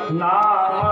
Hare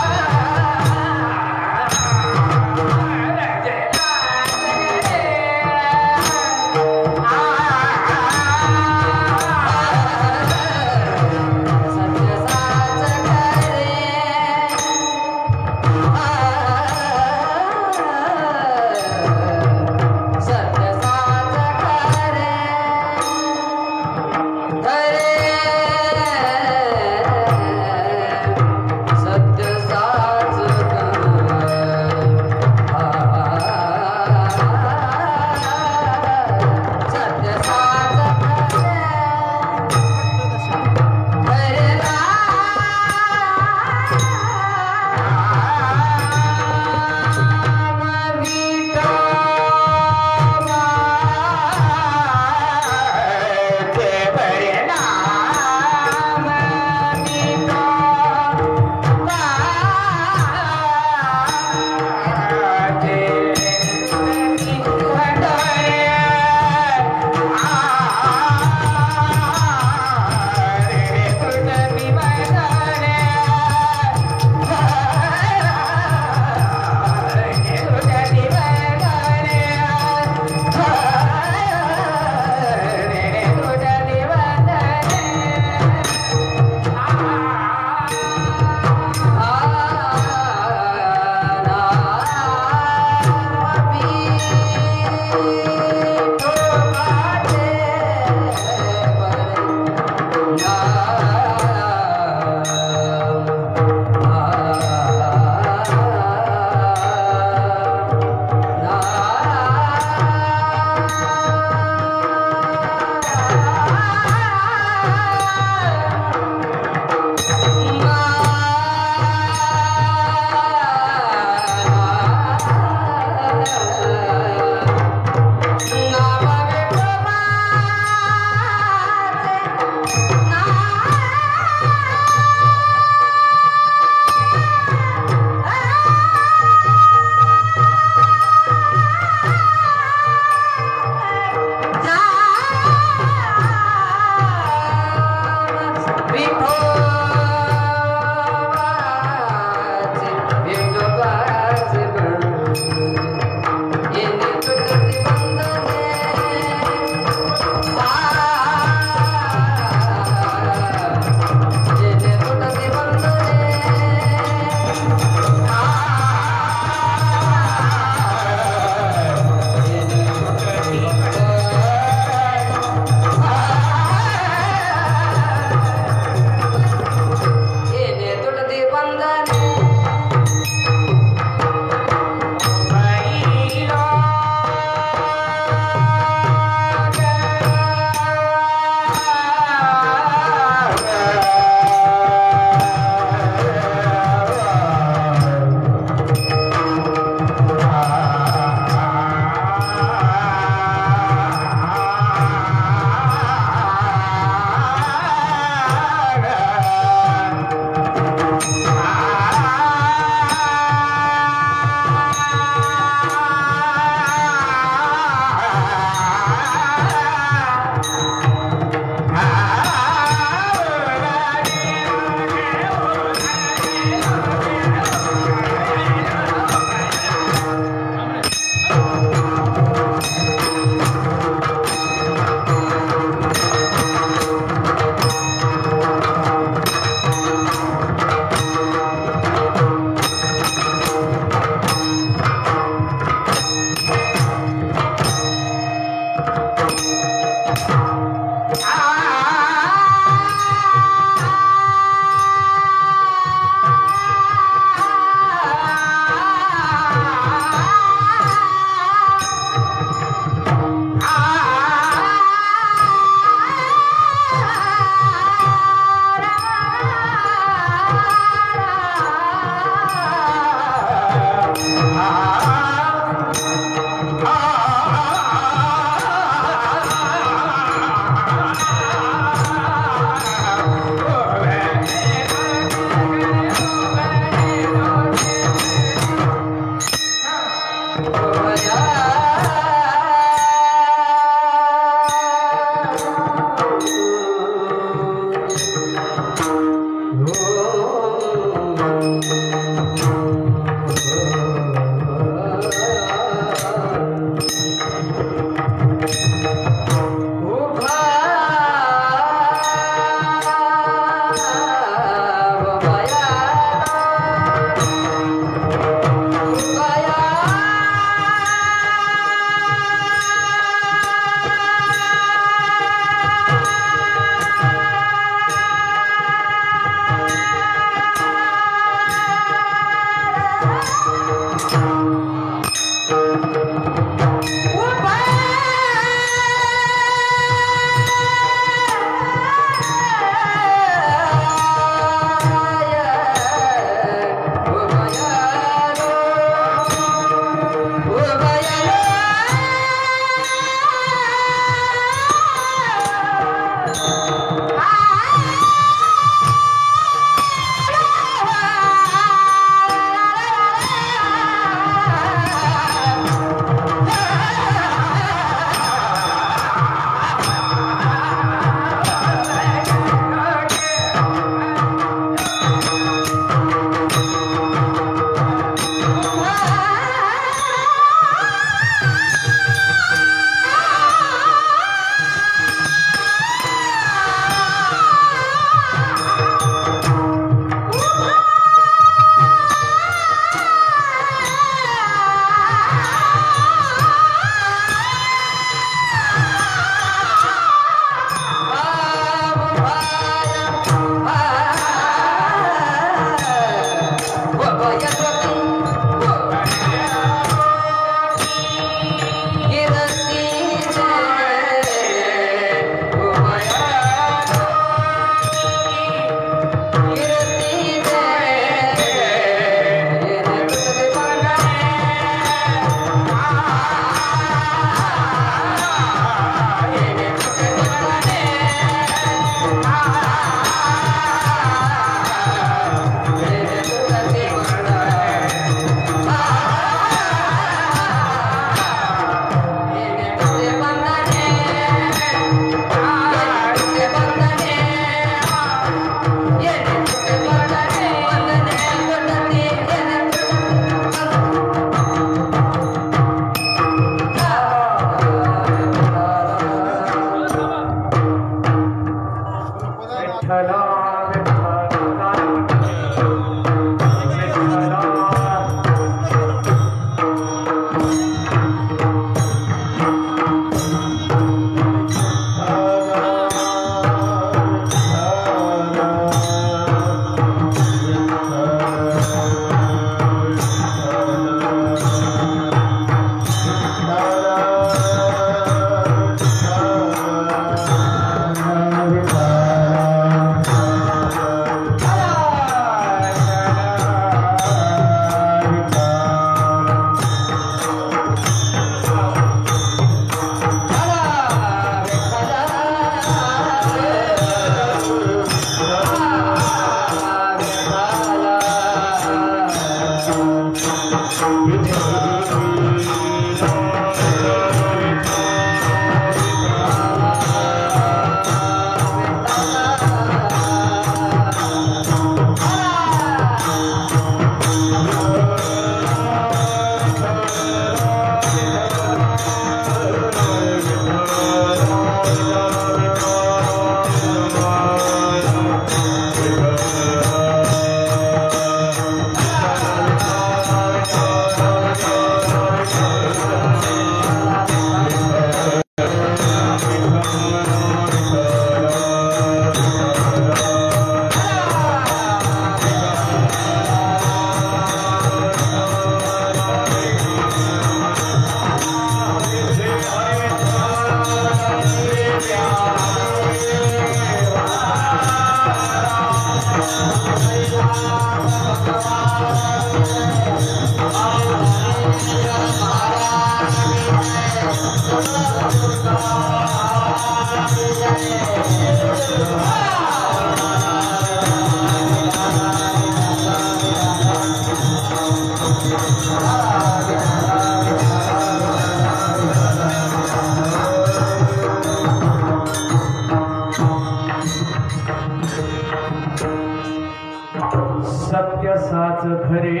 सत्य साच खरे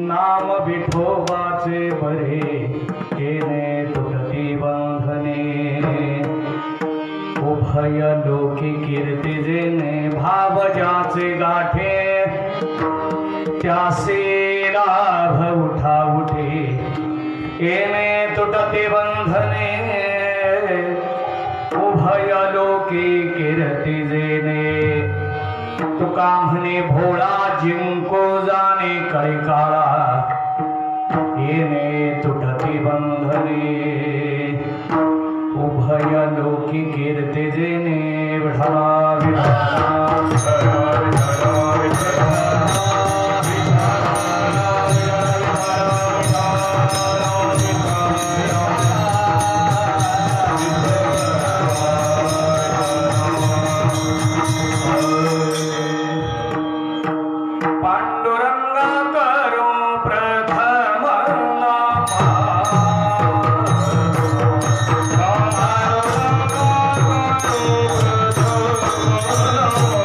नाम विठोबाचे बरे केने तुटती बंधने उभय लोकी कीर्ती जेने भाव ज्याचे गाठे त्यासे लाभ उठा उठे केने तुटती बंधने उभय लोकी कीर्ती जेने तुका म्हणे भोळा जिंको जाणे कळे काळा येणे तुटती बंधने उभय लोकी कीर्ती जेने विठला Oh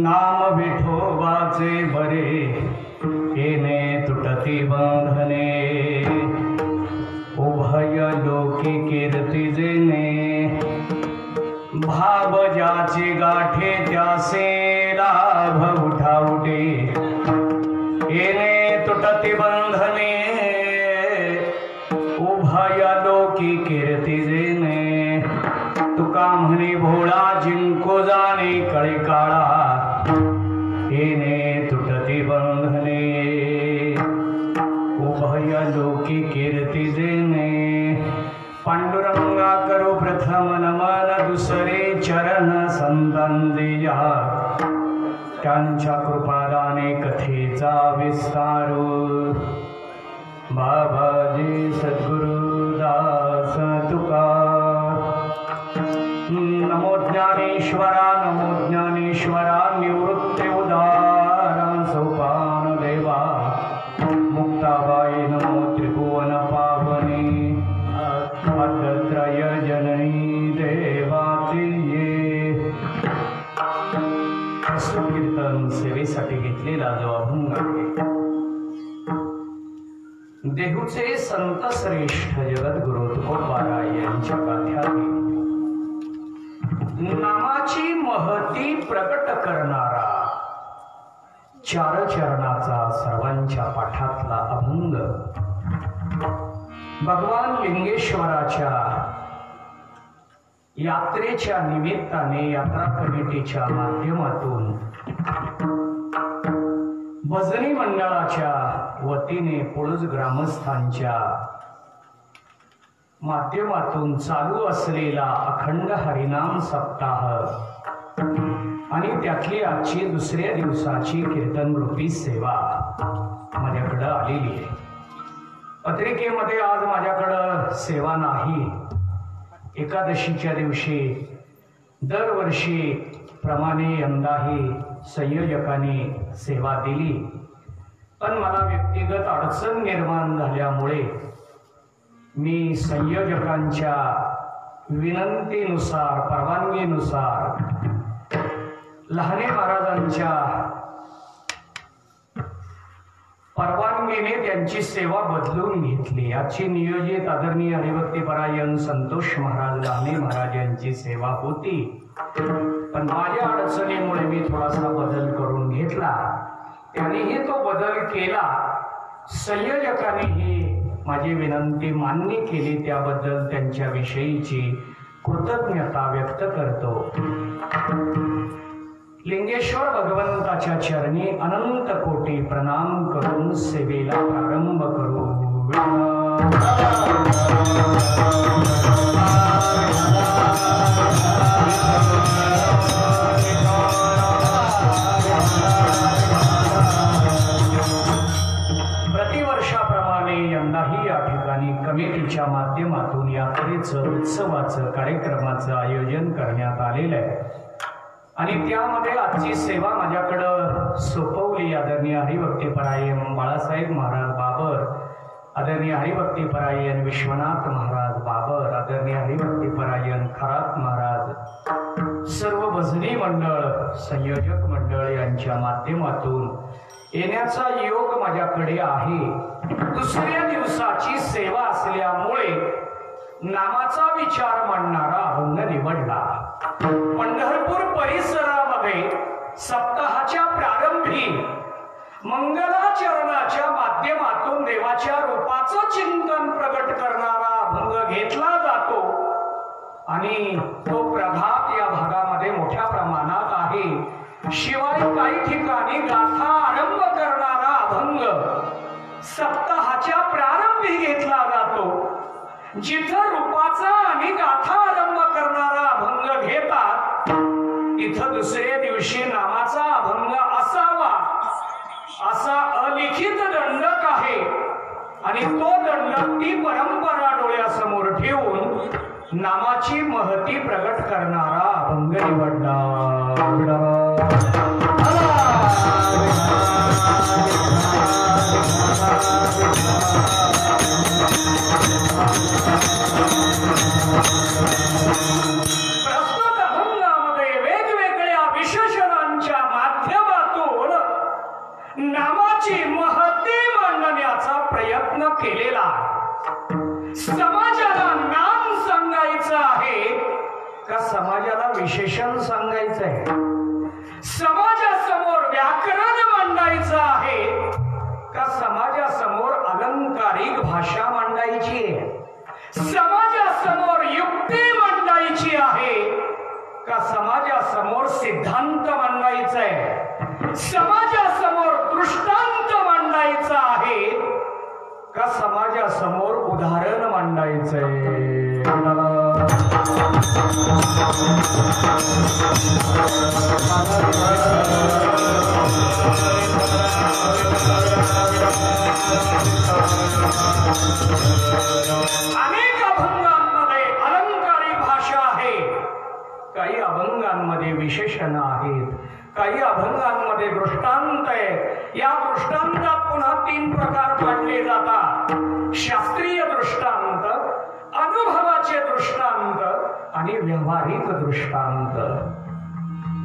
नाम विठोबाचे बरे येणे तुटती बंधने उभय लोकी कीर्ती जेणे भाव ज्याची गाठे त्यासे लाभ उठावटे येणे तुटती बंधने उभय लोकी कीर्ती जेणे तुका म्हणे भोळा जिंको जाणे कळे काळा येणे तुटती बंधने उभय लोकी कीर्ती जेणे पांडुरंगा करू प्रथम नमन दुसरे चरण संतांदिया त्यांच्या कृपादाने कथेचा विस्तारू बाबाजी सद्गुरुदास तुका नमो ज्ञानेश्वरा निवृत्ते उदारा सोपान देवा मुक्ताबाई नमो त्रिभुवन पावनी अद्रय जननी देवाची ये कीर्तन सेवेसाठी घेतलेला जो अभंग आहे देहूचे संत श्रेष्ठ जगद्गुरु तुकोबाराय यांच्या गाथ्यातील नामाची महती प्रकट करणारा चार चरणाचा सर्वांच्या पाठातला अभंग भगवान लिंगेश्वराच्या यात्रेच्या निमित्ताने यात्रा कमिटीच्या माध्यमातून भजनी मंडळाच्या वतीने पुळज ग्रामस्थांच्या माध्यमातून चालू असलेला अखंड हरिनाम सप्ताह आणि त्यातली आजची दुसऱ्या दिवसाची कीर्तनरूपी सेवा माझ्याकडे आलेली आहे। पत्रिकेमध्ये आज माझ्याकडं सेवा नाही। एकादशीच्या दिवशी दरवर्षी प्रमाणे यंदाही संयोजकांनी सेवा दिली, पण मला व्यक्तिगत अडचण निर्माण झाल्यामुळे मी संयोजकांच्या विनंतीनुसार परवानगीनुसार लहाने महाराजांच्या परवानगीने त्यांची सेवा बदलून घेतली। आजची नियोजित आदरणीय हरिभक्तीपरायण संतोष महाराज लहाने महाराज यांची सेवा होती, पण माझ्या अडचणीमुळे मी थोडासा बदल करून घेतला। त्यांनीही तो बदल केला। संयोजकांनीही माझी विनंती मान्य केली, त्याबद्दल त्यांच्या विषयीची कृतज्ञता व्यक्त करतो। लिंगेश्वर भगवंताच्या चरणी अनंत कोटी प्रणाम करून सेवेला प्रारंभ करू। प्रतिवर्षाप्रमाणे यंदाही या ठिकाणी कमिटीच्या माध्यमातून यात्रेचं उत्सवाचं कार्यक्रमाचं आयोजन करण्यात आलेलं आहे आणि त्यामध्ये आजची सेवा माझ्याकडं सोपवली आदरणीय हरिभक्तीपरायण बाळासाहेब महाराज बाबर, आदरणीय हरिभक्तीपरायण विश्वनाथ महाराज बाबर, आदरणीय हरिभक्तीपरायण खरात महाराज, सर्व भजनी मंडळ संयोजक मंडळ यांच्या माध्यमातून येण्याचा योग माझ्याकडे आहे। दुसऱ्या दिवसाची सेवा असल्यामुळे नामाचा विचार मांडणारा अभंग निवडला। पंढरपूर परिसरामध्ये सप्ताहाच्या प्रारंभी मंगलाचरणाच्या माध्यमातून देवाच्या रूपाचं चिंतन प्रकट करणारा अभंग घेतला जातो आणि तो प्रघात या भागामध्ये मोठ्या प्रमाणात आहे। शिवाय काही ठिकाणी गाथा आरंभ करणारा अभंग सप्ताहाच्या प्रारंभी घेतला जातो। जिथं रूपाचा आणि गाथा आरंभ करणारा अभंग घेतात तिथं दुसऱ्या दिवशी नामाचा अभंग असावा असा अलिखित दंडक आहे आणि तो दंडक ती परंपरा डोळ्यासमोर ठेवून नामाची महती प्रकट करणारा अभंग निवडला। प्रस्तुत अभंगामध्ये वेगवेगळ्या विशेषणांच्या विशेषण सांगायचंय, समाजासमोर व्याकरण मांडायचं आहे का समाजासमोर अलंकारिक भाषा मांडायची आहे, समाजासमोर युक्ती मांडायची आहे का समाजासमोर सिद्धांत मांडायचा आहे, समाजासमोर दृष्टांत मांडायचा आहे का समाजासमोर उदाहरण मांडायचंय. अनेक अभंगांमध्ये अलंकारिक भाषा आहे, काही अभंगांमध्ये विशेषण आहेत, काही अभंगांमध्ये दृष्टांत आहे. या दृष्टांतात पुन्हा 3 प्रकार पाडले जातात: शास्त्रीय दृष्टांत, अनुभवाचे दृष्टांत आणि व्यावहारिक दृष्टांत.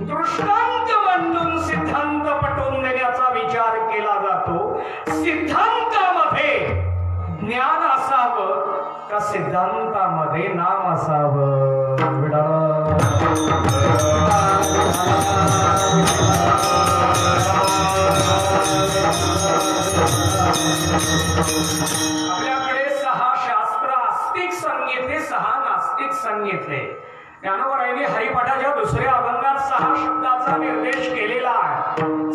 दृष्टांत मांडून सिद्धांत पटवून देण्याचा विचार केला जातो. सिद्धांतामध्ये ज्ञान असावं का सिद्धांतामध्ये नाम असावं. आपल्याकडे 6 शास्त्र आस्तिक सांगितले, 6 नास्तिक सांगितले. ज्ञानोबरायांनी हरिपाठाच्या दुसऱ्या अभंगात 6 शब्दाचा निर्देश केलेला आहे.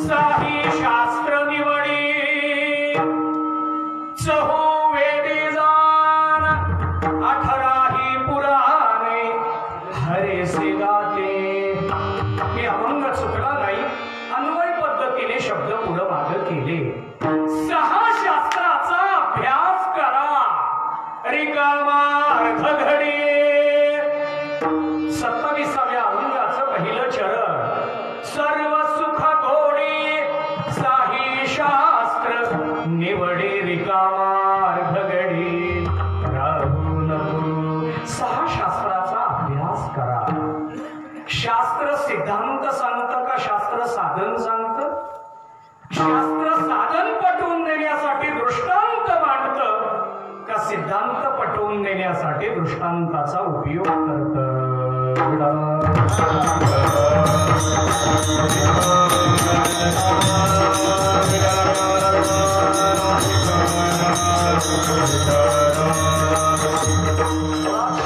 6 शास्त्र निवडी, 4 वेदी जाण, 18 पुराणे हरेसे गाते. मी अभंग चुकला नाही, अन्वय पद्धतीने शब्द पुढे मागे केले. 6 शास्त्राचा अभ्यास करा, रिकामा अर्ध घडी. 27व्या अभंगाचं पहिलं चरण, सर्व सुख गोडी, 6 शास्त्र निवडे रिकामा अर्ध घडी. राहू नको, 6 शास्त्राचा अभ्यास करा. शास्त्र सिद्धांत सांगतं का शास्त्र साधन सांगतं? शास्त्र साधन पटवून देण्यासाठी दृष्टांत मांडतं का सिद्धांत पटवून देण्यासाठी दृष्टांताचा उपयोग करतं?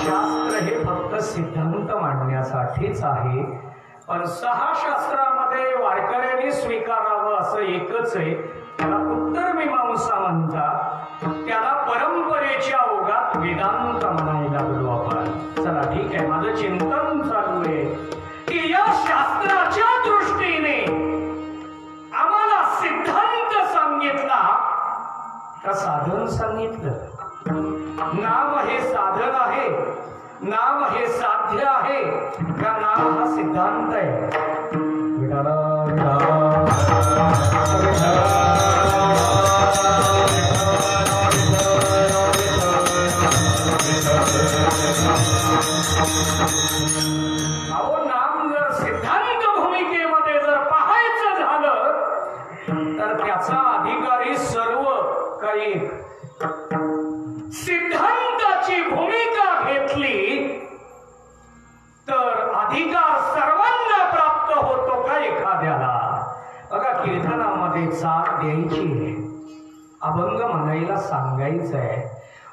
शास्त्र हे फक्त सिद्धांत मांडण्यासाठीच आहे, पण 6 शास्त्रामध्ये वारकऱ्यांनी स्वीकारावं असं एकच आहे. त्याला उत्तर मीमांसा म्हणतात, त्याला परंपरेच्या ओघात वेदांत म्हणायला लागलो आपण. चला ठीक आहे, माझं चिंतन चालू आहे की या शास्त्राच्या दृष्टीने आम्हाला सिद्धांत सांगितला का साधन सांगितलं. नाम हे साधन आहे, नाम हे साध्य आहे का नाम हा सिद्धांत आहे. अहो, नाम जर सिद्धांत भूमिकेमध्ये जर पाहायचं झालं तर त्याचा अधिकारी सर्व काही सिद्धांताची भूमिका घेतली तर अधिकार सर्वांना प्राप्त होतो का एखाद्याला. बघा, कीर्तनामध्ये साथ द्यायची, अभंग म्हणायला सांगायचंय,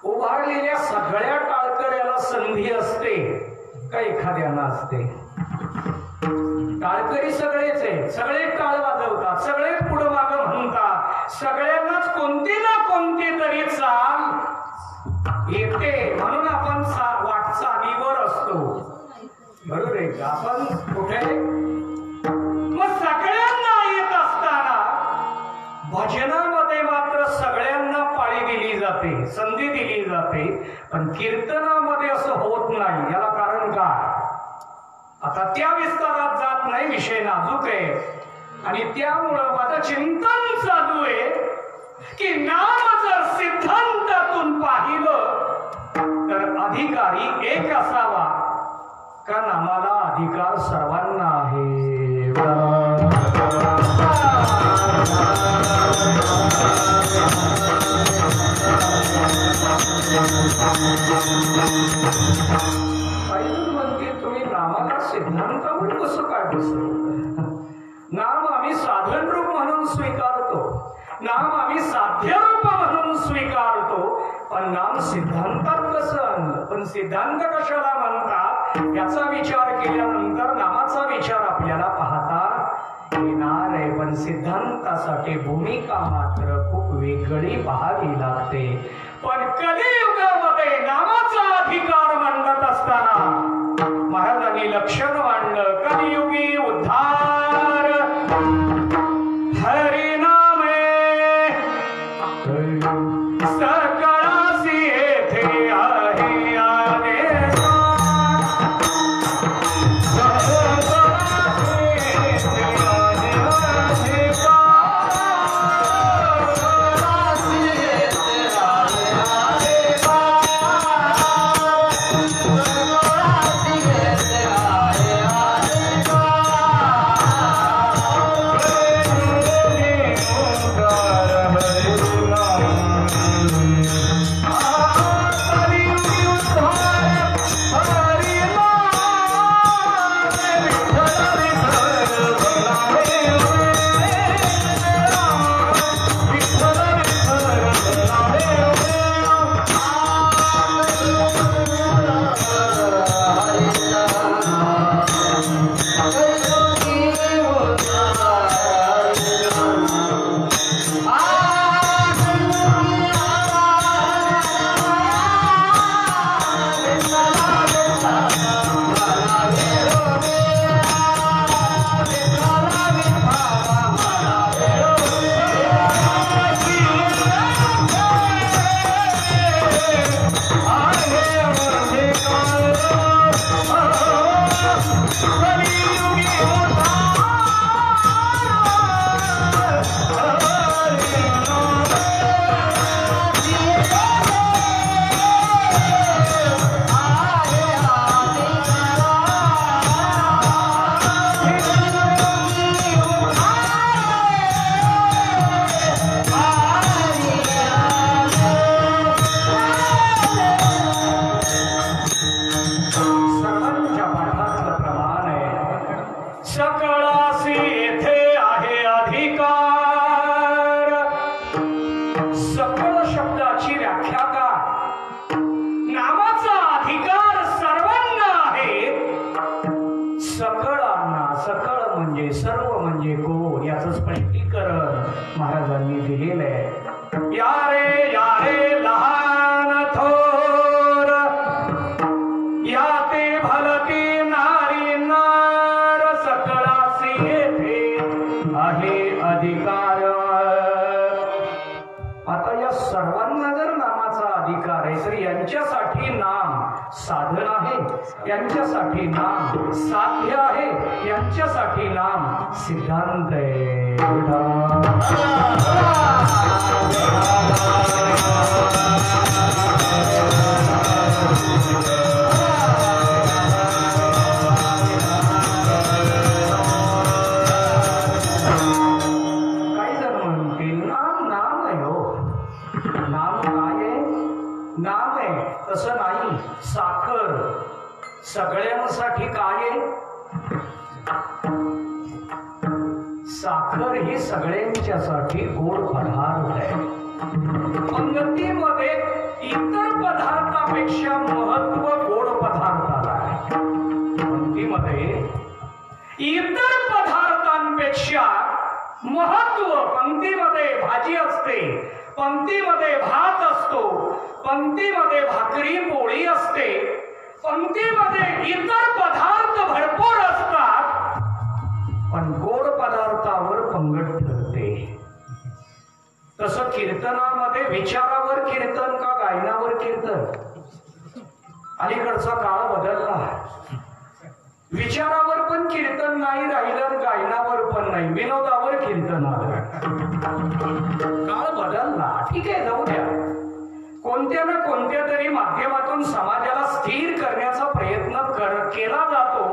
उभारलेल्या सगळ्या टाळकऱ्याला संधी असते का एखाद्याला असते. टाळकरी सगळेच आहे, सगळे टाळ वाजवतात, सगळे पुढं मागं म्हणतात, सगळ्यांनाच कोणती ना कोणती तरी चाल येते, म्हणून आपण वाटचालीवर असतो. बरोबर आहे का? आपण कुठे मग सगळ्यांना येत असताना भजनामध्ये मात्र सगळ्यांना पाळी दिली जाते, संधी दिली जाते, पण कीर्तनामध्ये असं होत नाही. याला कारण काय? आता त्या विस्तारात जात नाही, विषय नाजूक आहे आणि त्यामुळं माझं चिंतन चालू आहे की नाम जर सिद्धांतातून पाहिलं तर अधिकारी एक असावा का नामाला अधिकार सर्वांना आहे. तुम्ही नामाला सिद्धांत कसं नाम आम्ही साधन रूप म्हणून स्वीकारतो, नाम आम्ही साध्य रूप म्हणून स्वीकारतो, पण नाम सिद्धांतात कसं आणलं? पण सिद्धांत कशाला म्हणतात याचा विचार केल्यानंतर नामाचा विचार आपल्याला पाहता येणार आहे. पण सिद्धांतासाठी भूमिका मात्र खूप वेगळी पाहावी लागते. पण कलियुगामध्ये नामाचा अधिकार मांडत असताना महाराजांनी लक्षण मांडलं, कलियुगी उद्धार हरिनामे सकळासी येथे आहे आदेश. महाराजांनी दिलेलं आहे. यारे यारे लहान थोर याते भलती नारी नार सकळासी येथे आहे अधिकार. आता या सर्वांना जर नामाचा अधिकार आहे तर यांच्यासाठी नाम साधन आहे, यांच्यासाठी नाम साध्य आहे, यांच्यासाठी नाम सिद्धांत आहे. काही जण म्हणतील नाम नाम आहे हो, नाम काय आहे? नाम आहे तसं नाही. साखर सगळ्यांसाठी काय आहे? साखर ही सगळ्यांच्यासाठी गोड पदार्थ आहे. पंगतीमध्ये इतर पदार्थापेक्षा महत्व गोड पदार्थाला आहे. पंक्तीमध्ये इतर पदार्थांपेक्षा महत्व, पंक्तीमध्ये भाजी असते, पंक्तीमध्ये भात असतो, पंक्तीमध्ये भाकरी पोळी असते, पंक्तीमध्ये इतर पदार्थ भरपूर असतात, पण गोड पदार्थावर पंगत ठरते. तसं कीर्तनामध्ये विचारावर कीर्तन का गायनावर कीर्तन? अलीकडचा काळ बदलला. विचारावर पण कीर्तन नाही राहिलं, गायनावर पण नाही, विनोदावर कीर्तन आलं. काळ बदलला. ठीक आहे, जाऊ द्या. कोणत्या ना कोणत्या तरी माध्यमातून समाजाला स्थिर करण्याचा प्रयत्न केला जातो.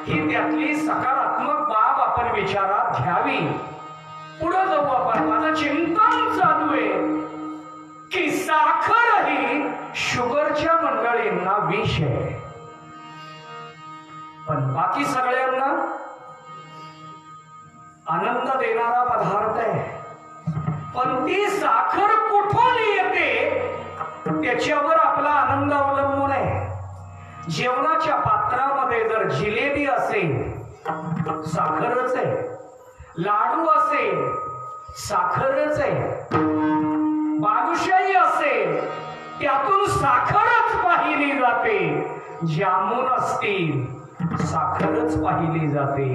ही त्यातली सकारात्मक बाब आपण विचारात घ्यावी. पुढे जाऊ आपण. माझं चिंतन चालू आहे की साखर ही शुगरच्या मंडळींना विष आहे, पण बाकी सगळ्यांना आनंद देणारा पदार्थ आहे, पण ती साखर कुठून येते त्याच्यावर आपला आनंद अवलंबून आहे. जेवणाच्या पात्रामध्ये जर जिलेबी असेल साखरच आहे, लाडू असेल साखरच आहे, बालुशाही असेल त्यातून साखरच पाहिली जाते, जामून असतील साखरच पाहिली जाते,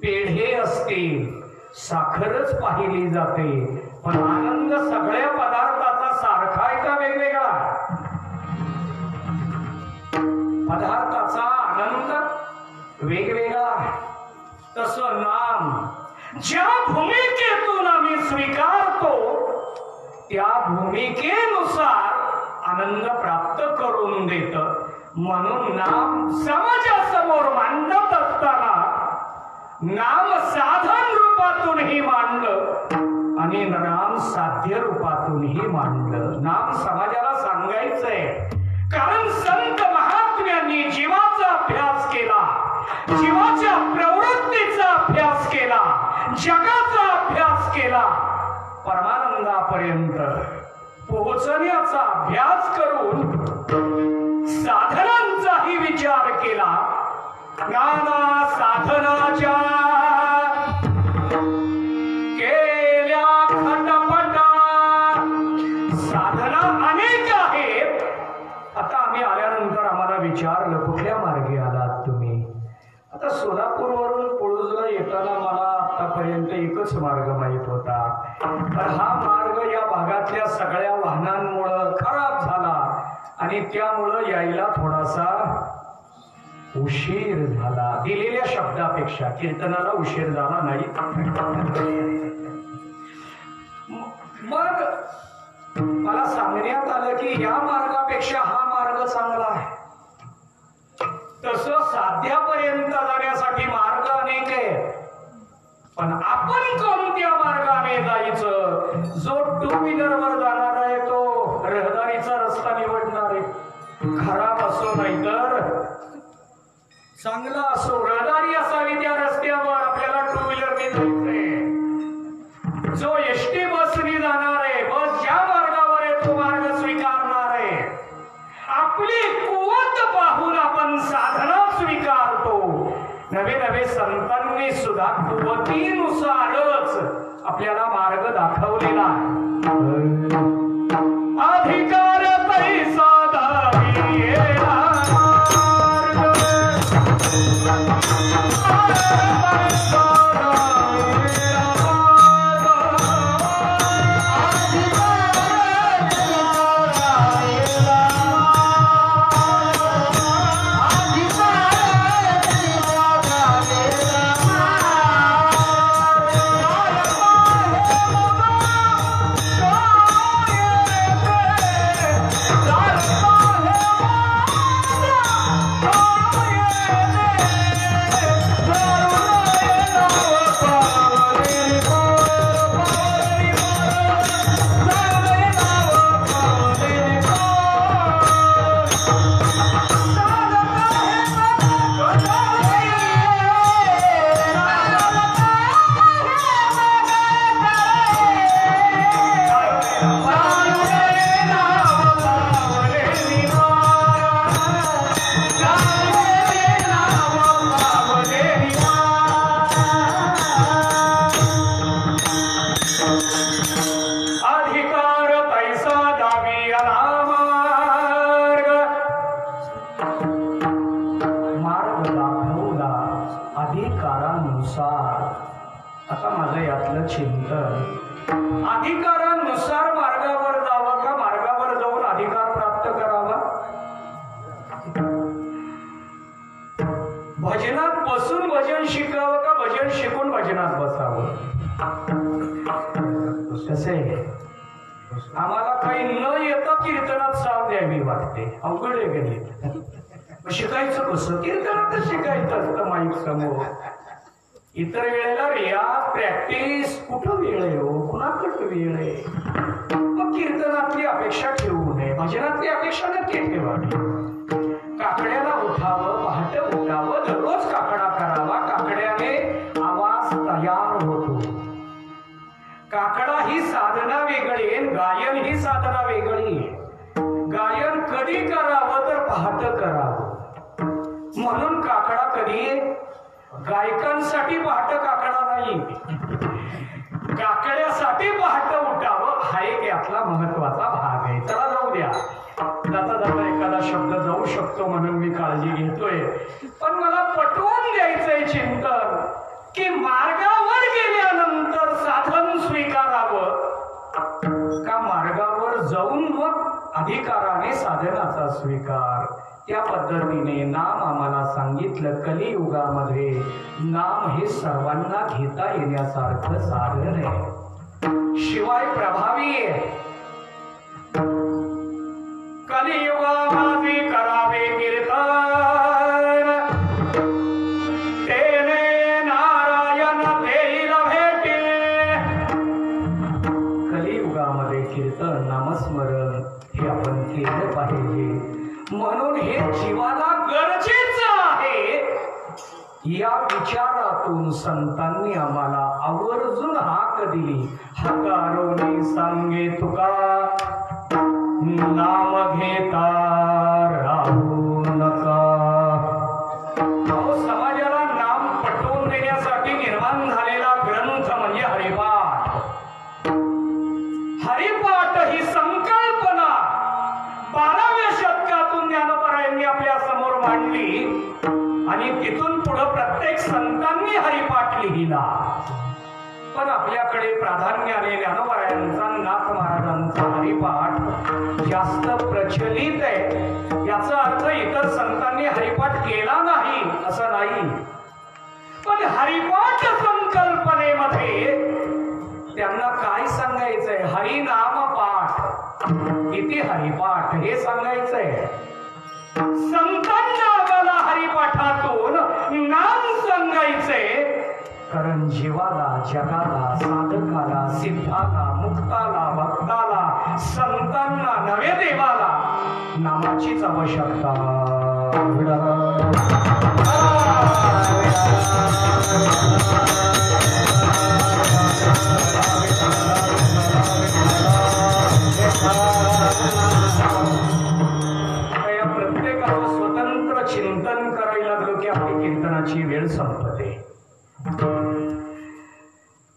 पेढे असतील साखरच पाहिली जाते. पण आनंद सगळ्या पदार्थाचा सारखा आहे का वेगवेगळा? पदार्थाचा आनंद वेगवेगळा. तसं नाम ज्या भूमिकेतून आम्ही स्वीकारतो त्या भूमिकेनुसार आनंद प्राप्त करून देत. म्हणून नाम समाजासमोर मांडत असताना नाम साधन रूपातूनही मांडलं आणि नाम साध्य रूपातूनही मांडलं. नाम समाजाला सांगायचंय, कारण संत महात्म्यांनी जीवाचा अभ्यास केला, जीवाच्या प्रवृत्तीचा अभ्यास केला, जगाचा अभ्यास केला, परमानंदापर्यंत पोहोचण्याचा अभ्यास करून साधनांचाही विचार केला. नाना साधनाच्या केल्या खटपटा. साधना अनेक आहेत. आता आम्ही आल्यानंतर आम्हाला विचारलं कुठल्या मार्गे आलात तुम्ही? आता सोलापूरवरून पुळूजला येताना मला आतापर्यंत एकच मार्ग माहित होता, तर हा मार्ग या भागातल्या सगळ्या वाहनांमुळे खराब झाला आणि त्यामुळं यायला थोडासा उशीर झाला. दिलेल्या शब्दापेक्षा कीर्तनाला उशीर झाला नाही. मग मला सांगण्यात आलं की या मार्गापेक्षा हा मार्ग चांगला आहे. तसं साध्यापर्यंत जाण्यासाठी मार्ग अनेक आहेत, पण आपण कोणत्या मार्गाने जायचं? जो टू व्हीलर वर जाणार आहे तो रहदारीचा रस्ता निवडणार आहे. खराब असो नाही तर चांगला असो, रहदारी असावी त्या रस्त्यावर. आपल्याला टू व्हीलरने जायचंय. जो एसटी बसनी जाणार आहे, बस ज्या मार्गावर आहे तो मार्ग स्वीकारणार आहे. आपली कुवत पाहून आपण साधना स्वीकारतो. नवे नवे संतांनी सुद्धा कुवतीनुसारच आपल्याला मार्ग दाखवलेला आहे. अधिकार पैसा दावी येला अधिकारानुसार मार्गावर जावं का मार्गावर जाऊन अधिकार प्राप्त करावा? भजनात बसून भजन शिकावं का भजन शिकून भजनात बसावं? कसे आम्हाला काही न येता कीर्तनात साथ द्यावी वाटते. अवघड आहे गणित. शिकायचं कसं? कीर्तनातच शिकायचं असतं माईक समोर. इतर वेळेला रियाज प्रॅक्टिस कुठं वेळ आहे हो? कुणाकडं वेळ आहे? मग कीर्तनातली अपेक्षा ठेवू नये, भजनातली अपेक्षा नक्की ठेवावी. काकड्याला उठावं, पहाटे उठावं, दररोज काकडा करावा. काकड्याने आवाज तयार होतो. काकडा ही साधना वेगळी आहे, गायन ही साधना वेगळी आहे. गायन कधी करावं तर पहाट करावं. म्हणून काकडा कधी गायकांसाठी पहाट काकडा नाही, काकड्यासाठी पहाट उठावं हा एक यातला महत्वाचा भाग आहे. चला जाऊ द्या, जाता जाता एखादा शब्द जाऊ शकतो म्हणून मी काळजी घेतोय. पण मला पटवून द्यायचंय चिंतन की मार्गावर गेल्यानंतर साधन स्वीकारावं का मार्गावर जाऊन मग अधिकाराने साधनाचा स्वीकार. त्या पद्धतीने नाम आम्हाला सांगितलं. कलियुगामध्ये नाम हे सर्वांना घेता येण्यासारखं साधन आहे, शिवाय प्रभावी आहे. कलियुगामध्ये करावे कीर्तन, तेने नारायण देईल भेटे. कलियुगामध्ये कीर्तन नामस्मरण हे आपण केलं पाहिजे. म्हणून हे जीवाला गरजेचं आहे. या विचारातून संतांनी आम्हाला आवर्जून हाक दिली. हकारोनी सांगे तुका, नाम घेता राहू नका. समाजाला नाम पटवून देण्यासाठी निर्माण झालेला ग्रंथ म्हणजे हरिपाठ. हरिपाठ ही संकल्पना 12व्या शतकातून ज्ञानोबारायांनी आपल्या समोर मांडली आणि तिथून पुढे प्रत्येक संतांनी हरिपाठ लिहिला. पण आपल्याकडे प्राधान्याने ज्ञानोबारायांचा, नाथ महाराजांचा हरिपाठ जास्त प्रचलित आहे. याचा अर्थ इतर संतांनी हरिपाठ केला नाही असं नाही, पण हरिपाठ संकल्पनेमध्ये त्यांना काय सांगायचंय? हरिनाम पाठ, किती हरिपाठ हे सांगायचंय. संतांना आम्हाला हरिपाठातून नाम सांगायचंय, कारण जीवाला, जगाला, साधकाला, सिद्धाला, मुक्ताला, भक्ताला, संतांना नवे देवाला नामाचीच आवश्यकता. प्रत्येकाला स्वतंत्र चिंतन करायला लागलो की आपली कीर्तनाची वेळ संपते.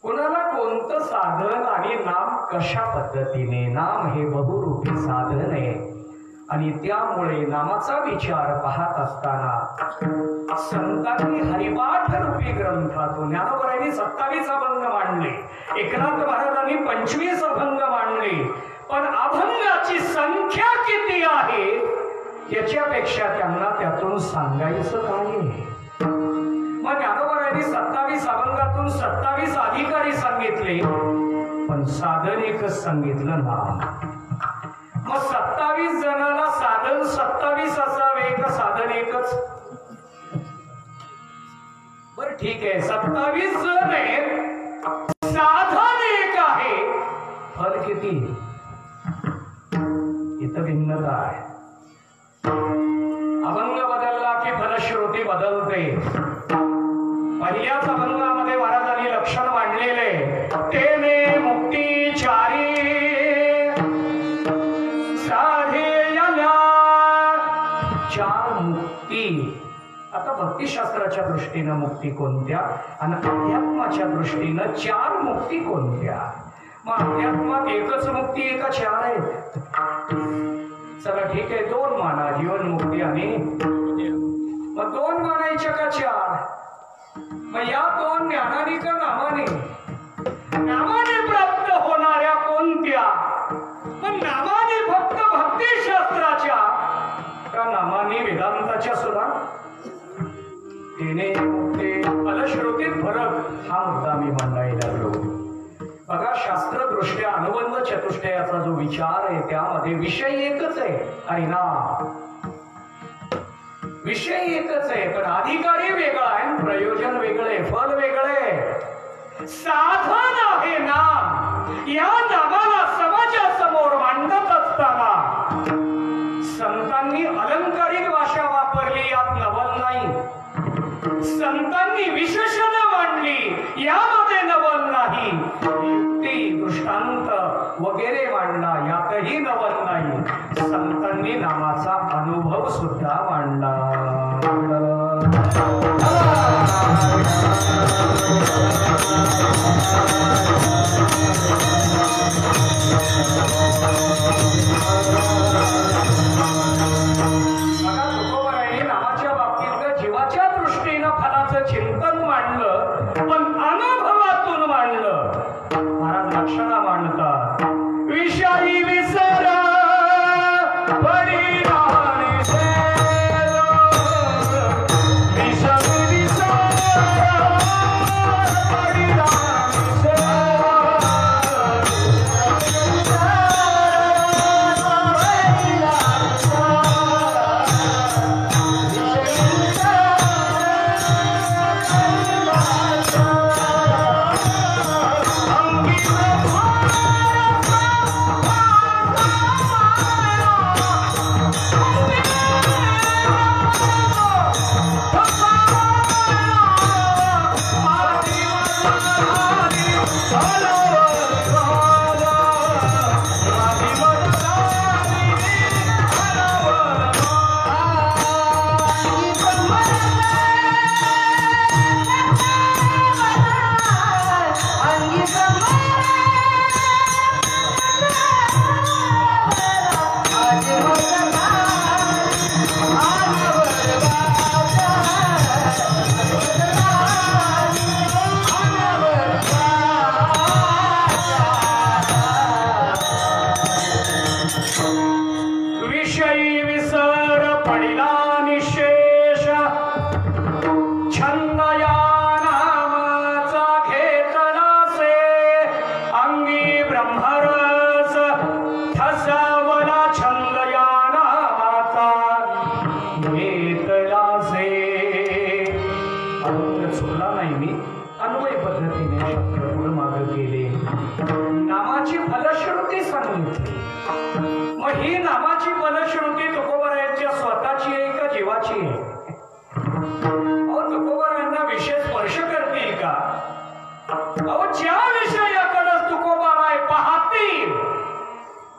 कोणाला कोणतं साधन आणि नाम कशा पद्धतीने? नाम हे बहुरूपी साधन आहे आणि त्यामुळे नामाचा विचार पाहत असताना संतांनी हरिपाठ रूपी ग्रंथातून ज्ञानोबारायांनी 27 अभंग मांडले, एकनाथ महाराजांनी 25 अभंग मांडले. पण अभंगाची संख्या किती आहे याच्यापेक्षा त्यांना त्यातून सांगायचं काय? मग ज्ञानोबारायांनी 27 अभंगातून 27 अधिकारी सांगितले, पण साधन एकच सांगितलं, नाम. मग 27 जणाला साधन 27 असावे का साधन एकच? बर ठीक आहे, 27 जण आहेत, साधन एक आहे, फल किती? इथं भिन्नता आहे. अभंग बदलला की फलश्रुती बदलते. पहिल्याच अभंगामध्ये महाराजांनी लक्षण मांडलेले, तेने मुक्ती चारी साधेयल्या. 4 मुक्ती. आता भक्तिशास्त्राच्या दृष्टीनं मुक्ती कोणत्या आणि अध्यात्माच्या दृष्टीनं 4 मुक्ती कोणत्या? मग अध्यात्मात एकच मुक्ती आहे का 4 आहेत? चला ठीक आहे, 2 माना, जीवन मुक्ती आणि मग 2 मानायच्या का 4? मग या 2 ज्ञानाने का नामाने? नामाने प्राप्त होणाऱ्या कोणत्या? मग नामाने फक्त भक्तिशास्त्राच्या का नामाने वेदांताच्या सुद्धा? तिने मुक्ती फलश्रुतीत फरक हा मुद्दा मी मांडायला लागलो. बघा, शास्त्रदृष्ट्या अनुबंध चतुष्टयाचा जो विचार आहे त्यामध्ये विषय एकच आहे, हरिनाम. विषय एकच आहे, पण अधिकारी वेगळा आहे, प्रयोजन वेगळे, फल वेगळे. साधन आहे नाम. या नामाला समाजासमोर मांडत असताना संतांनी अलंकारिक भाषा वापरली, यात नवल नाही. संतांनी विशेषण मांडली, यामध्ये नवल नाही. युक्ती संत वगैरे मांडला, यातही नवल नाही. संतांनी नामाचा अनुभव सुद्धा मांडला. तुकोबारायांनी नामाच्या बाबतीत जीवाच्या दृष्टीनं फलाचं चिंतन मांडलं, पण अनुभवातून मांडलं. महाराज लक्षणा मांडतात, विषयी विसरा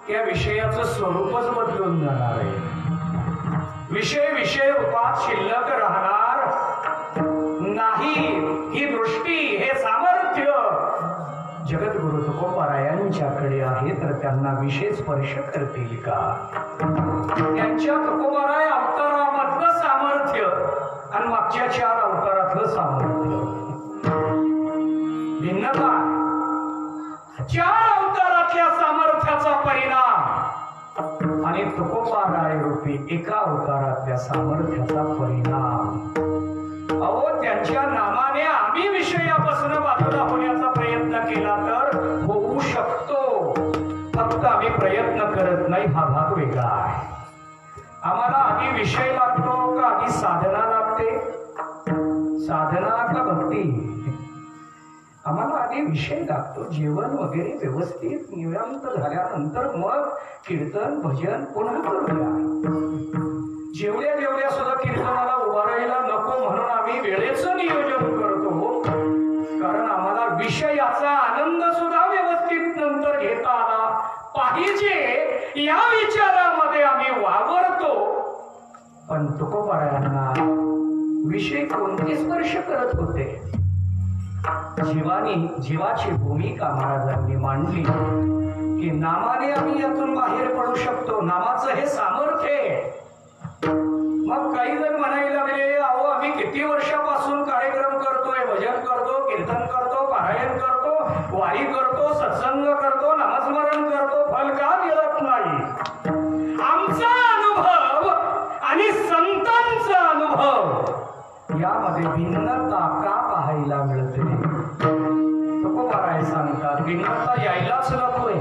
त्या विषयाचं स्वरूपच बदलून जाणार आहे. विषय रूपात शिल्लक राहणार नाही. ही दृष्टी, हे सामर्थ्य जगद्गुरु तुकोबारायांच्याकडे आहे, तर त्यांना विषय स्पर्श करतील का? त्यांच्या तुकोबाराय अवतारामधलं सामर्थ्य आणि मागच्या 4 अवतारातलं सामर्थ्य भिन्नता. 4 अवतारातल्या सामर्थ्याचा परिणाम आणि तुकोबाराय रूपी एका अवतारातल्या सामर्थ्याचा परिणाम. अहो, त्यांच्या नामाने आम्ही विषयापासून बाजूला होण्याचा प्रयत्न केला तर होऊ शकतो. फक्त आम्ही प्रयत्न करत नाही, हा भाग वेगळा आहे. आम्हाला आधी विषय लागतो का आधी साधना लागते? साधना का भक्ती? आम्हाला आधी विषय लागतो. जेवण वगैरे व्यवस्थित निवांत झाल्यानंतर मग कीर्तन भजन पुन्हा करूया. जेवल्या सुद्धा कीर्तनाला उभा राहायला नको म्हणून आम्ही वेळेचं नियोजन करतो, कारण आम्हाला विषयाचा आनंद सुद्धा व्यवस्थित नंतर घेता आला पाहिजे या विचारामध्ये आम्ही वावरतो. पण तुकोबारायांना विषय कोणते स्पर्श करत होते? जीवाची भूमिका महाराजांनी मांडली की नामाने आम्ही यातून बाहेर पडू शकतो. नामाचं हे सामर्थ्य आहे. मग काही जण म्हणायला लागले, अहो आम्ही किती वर्षापासून कार्यक्रम करतोय, भजन करतो, कीर्तन करतो, पारायण करतो, वारी करतो, सत्संग करतो, नामस्मरण करतो, फल का मिळत नाही? आमचा अनुभव आणि संतांचा अनुभव यामध्ये भिन्नता का पाहायला मिळते? तुकोबाराय सांगतात, भिन्नता यायलाच नकोय.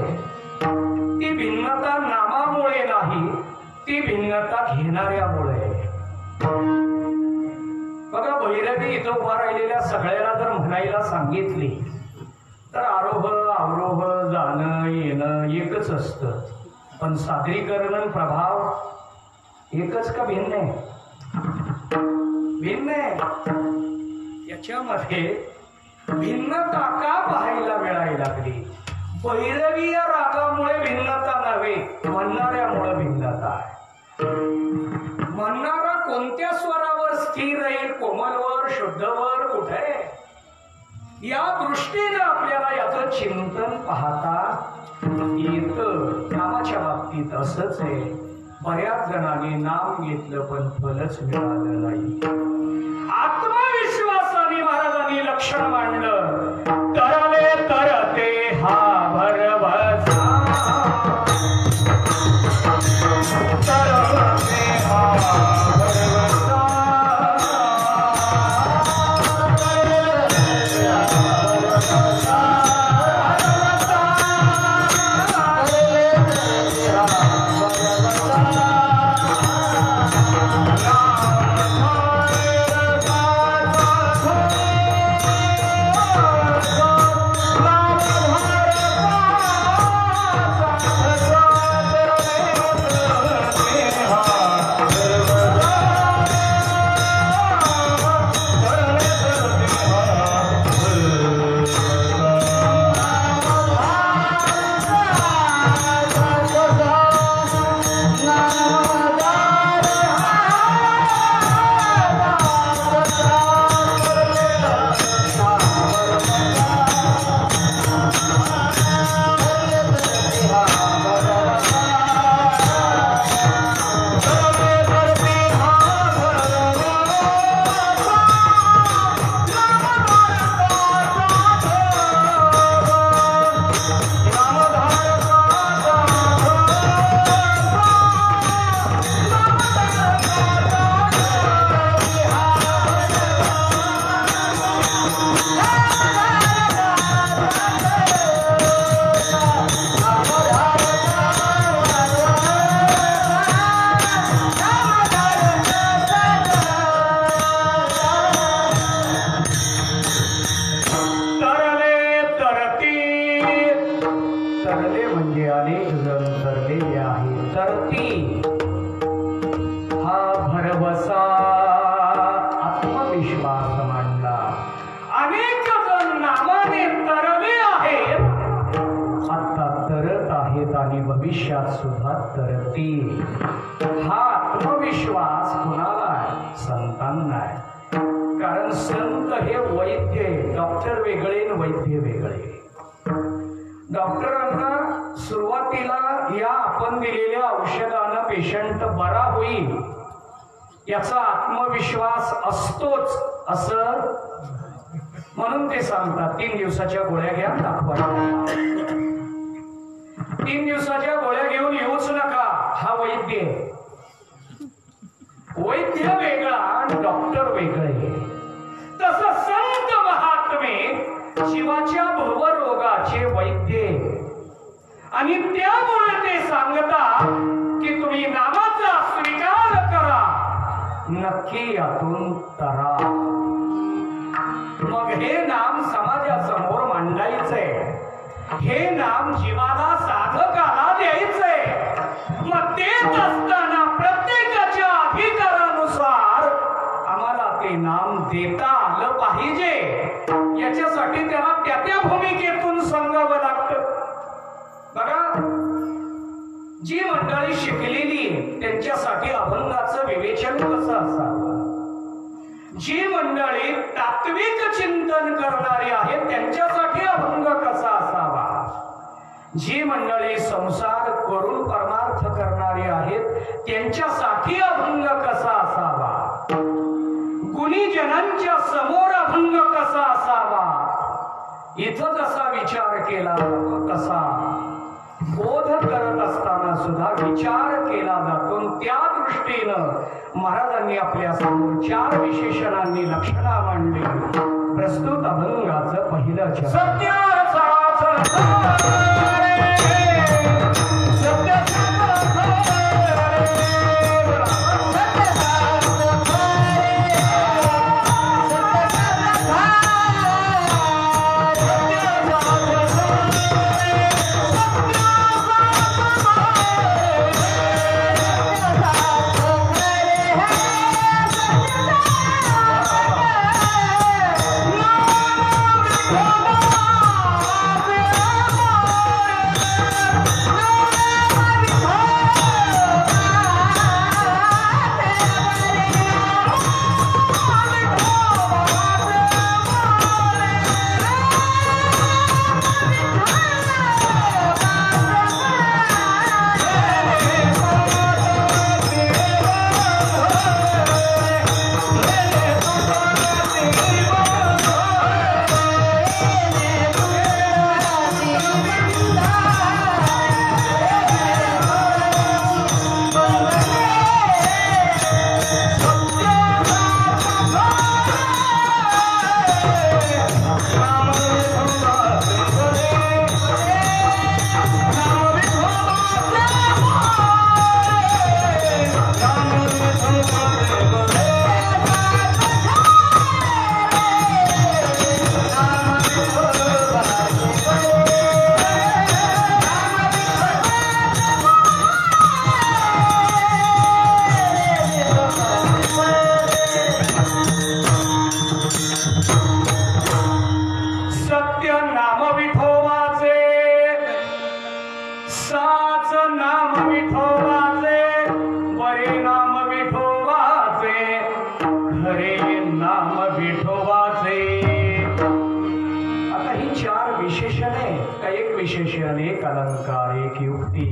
ती भिन्नता नामामुळे नाही, ती भिन्नता घेणाऱ्यामुळे. बघा, भैरवी इथं उभा राहिलेल्या सगळ्याला जर म्हणायला सांगितली तर आरोह अवरोह जाणं येणं एकच असतं, पण सादरीकरण प्रभाव एकच का भिन्न आहे? भिन्न आहे. याच्यामध्ये भिन्नता का पाहायला मिळायला लागली? भैरवी या रागामुळे भिन्नता नव्हे, म्हणणाऱ्यामुळे भिन्नता आहे. म्हणणारा कोणत्या स्वरावर स्थिर राहील, कोमलवर, शुद्धवर, कुठे, या दृष्टीने आपल्याला याचं चिंतन पाहता येतं. नामाच्या बाबतीत असंच आहे. बऱ्याच जणांनी नाम घेतलं पण फलच मिळालं नाही. आत्मविश्वासाने महाराजांनी लक्षण मांडलं. तरले तरते हा भरवसा, तरते हा भरवसा, भविष्यात सुद्धा तरतील. हा आत्मविश्वास कुणाला आहे? संतांना आहे. कारण संत हे वैद्य, डॉक्टर वेगळे आणि वैद्य वेगळे. डॉक्टरांना सुरुवातीला या आपण दिलेल्या औषधानं पेशंट बरा होईल याचा आत्मविश्वास असतोच, असं म्हणून ते सांगतात 3 दिवसाच्या गोळ्या घ्या, दाखवा. 3 दिवसाच्या गोळ्या घेऊन येऊच नका. हा वैद्य. वैद्य वेगळा आणि डॉक्टर वेगळे. तसं संत महात्मे जीवाच्या भवरोगाचे वैद्य, आणि त्यामुळे ते सांगतात की तुम्ही नामाचा स्वीकार करा, नक्की यातून तरा. मग हे नाम समाजासमोर मांडायचंय. हे नाम जीवाला साधकाला द्यायचंय. मग देत असताना प्रत्येकाच्या अधिकारानुसार आम्हाला ते नाम देता आलं पाहिजे. याच्यासाठी त्याला त्या भूमिकेतून सांगावं लागतं. बघा, जी मंडळी शिकलेली त्यांच्यासाठी अभंगाचं विवेचन कसं असावं, जी मंडळी तात्विक चिंतन करणारी आहेत त्यांच्यासाठी अभंग कसा असावा, जी मंडळी संसार करून परमार्थ करणारी आहेत त्यांच्यासाठी अभंग कसा असावा, गुणीजनांच्या समोर अभंग कसा असावा, इथं जसा विचार केला जातो तसा बोध करत असताना सुद्धा विचार केला जातो. त्या दृष्टीनं महाराजांनी आपल्या समोर 4 विशेषणांनी लक्षणा मांडली. प्रस्तुत अभंगाचं पहिलं सत्याचा सुशोभन एक अलंकार एक युक्ती.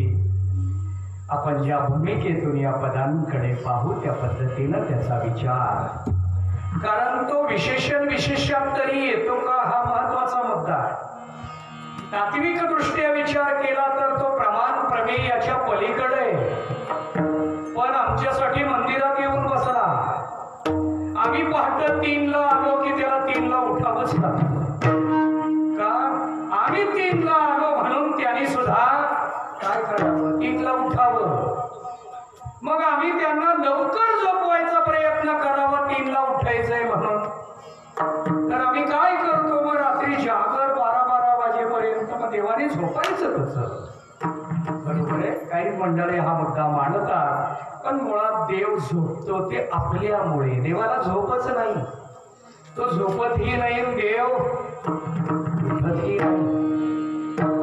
आपण ज्या भूमिकेतून या पदांकडे पाहू त्या पद्धतीनं त्याचा विचार, कारण तो विशेषण विशेषात तरी येतो का हा महत्वाचा मुद्दा आहे. तात्विक दृष्ट्या विचार केला तर तो प्रमाण प्रमेय याच्या पलीकडे. पण आमच्यासाठी मंदिरात येऊन बसला, आम्ही पहाटे 3ला आलो की त्याला 3ला उठावंच लागतं. का आम्ही 3ला आलो म्हणून त्यांनी सुद्धा काय करावं, 3ला उठावं. मग आम्ही त्यांना लवकर झोपवायचा प्रयत्न करावा 3ला उठायचंय म्हणून. तर आम्ही काय करतो, मग रात्री जागर 12-12 वाजेपर्यंत मग देवाने झोपायचं कसं. बरोबर आहे. काही मंडळी हा मुद्दा मांडतात, पण मुळात देव झोपतो ते आपल्यामुळे. देवाला झोपच नाही, तो झोपतही नाही, देव उठतही नाही.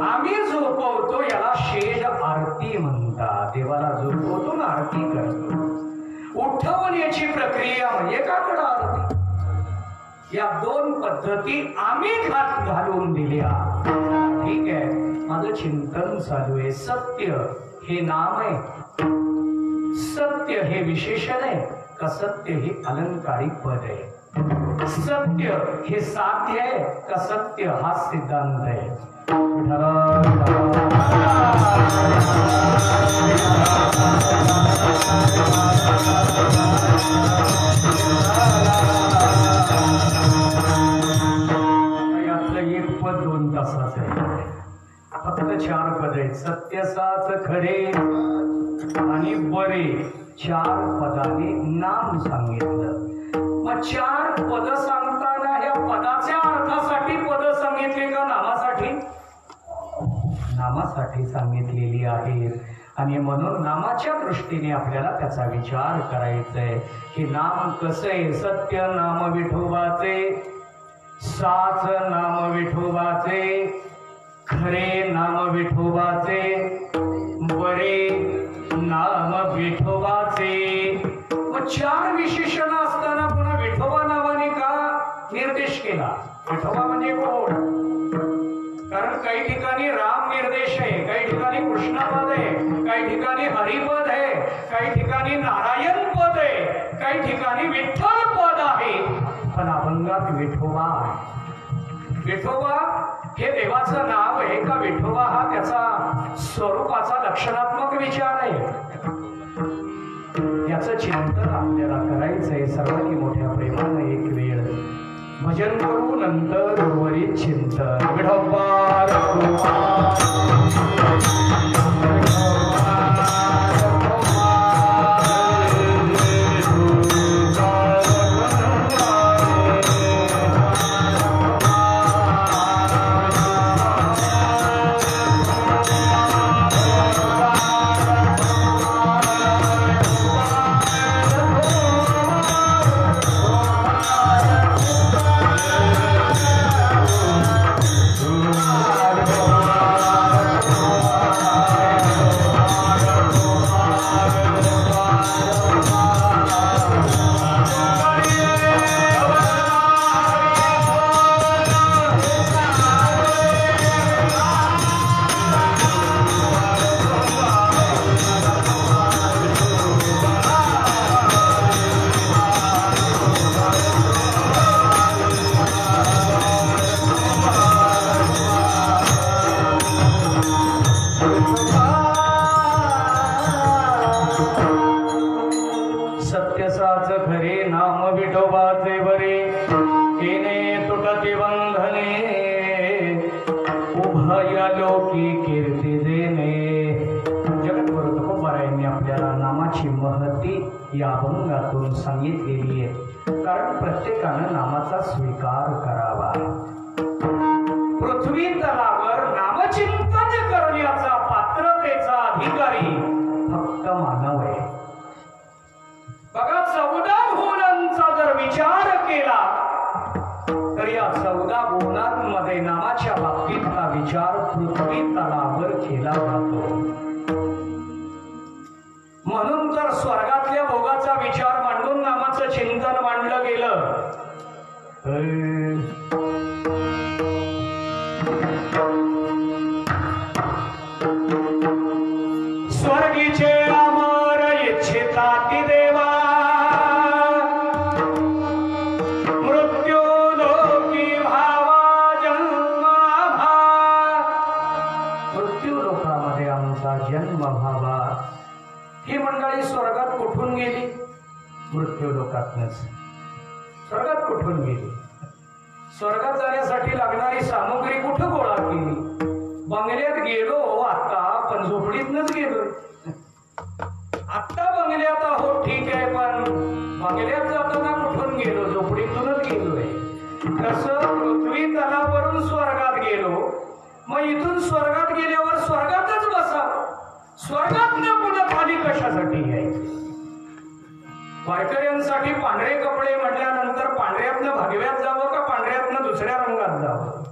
आम्ही झोपवतो याला शेज आरती म्हणतात. देवाला झोपवतो ना आरती करतो. उठवण्याची प्रक्रिया म्हणजे काकड आरती. या 2 पद्धती आम्ही घालून दिल्या. ठीक आहे, माझं चिंतन चालू आहे. सत्य हे नाम आहे, सत्य हे विशेषण आहे का सत्य हे अलंकारिक पद आहे. सत्य हे साध्य आहे का सत्य हा सिद्धांत आहे. यातलं एक पद 2 तासाचं आहे, फक्त 4 पद आहेत. सत्यसाच खरे आणि बरे 4 पदाने नाम सांगितलं. मग 4 पद सांगताना ह्या पदाच्या अर्थासाठी पद सांगितले का नामासाठी? नामासाठी सांगितलेली आहेत. आणि म्हणून नामाच्या दृष्टीने आपल्याला त्याचा विचार करायचा आहे की नाम कसं आहे. सत्य नाम विठोबाचे, साच नाम विठोबाचे, खरे नाम विठोबाचे, बरे नाम विठोबाचे. मग 4 विशेषण असताना पुन्हा विठोबा नावाने का निर्देश केला? विठोबा म्हणजे कोण? कारण काही ठिकाणी राम निर्देश आहे, काही ठिकाणी कृष्णपद आहे, काही ठिकाणी हरिपद आहे, काही ठिकाणी नारायण पद आहे, काही ठिकाणी विठ्ठल पद आहे. पण अभंगात विठोबा आहे. विठोबा हे देवाचं नाव आहे का विठोबा हा त्याचा स्वरूपाचा लक्षणात्मक विचार आहे? याचं चिंतन आपल्याला करायचंय. सर्वांनी मोठ्या प्रेमाने एक वेळ भजन करू, नंतर उर्वरित चिंतन. विठोबा या अभंगातून सांगितलेली आहे. कारण प्रत्येकानं नामाचा स्वीकार करावा. पृथ्वी तलावर नामचिंतन करण्याचा पात्रतेचा अधिकारी फक्त मानव आहे. बघा 14 भुवनांचा जर विचार केला तर या 14 भुवनांमध्ये नामाच्या बाबतीतला विचार पृथ्वी तलावर केला जातो. म्हणून तर स्वर्गातल्या भोगाचा विचार मांडून नामाचं चिंतन मांडलं गेलं. मृत्यू लोकामध्ये आमचा जन्म व्हावा. ही मंडळी स्वर्गात कुठून गेली? मृत्यू लोकातनच. स्वर्गात कुठून गेली? स्वर्गात जाण्यासाठी लागणारी सामुग्री कुठं गोळा केली? बंगल्यात गेलो आता, पण झोपडीतनच गेलोय. आत्ता बंगल्यात आहोत ठीक आहे, पण बंगल्यात जाताना कुठून गेलो? झोपडीतूनच गेलोय. कसं पृथ्वी तलावरून स्वर्गात गेलो, मग इथून स्वर्गात गेल्यावर स्वर्गातच बसा. स्वर्गात न पुन्हा खाली कशासाठी यायचे? वारकऱ्यांसाठी पांढरे कपडे म्हटल्यानंतर पांढऱ्यातनं भगव्यात जावं का पांढऱ्यातनं दुसऱ्या रंगात जावं?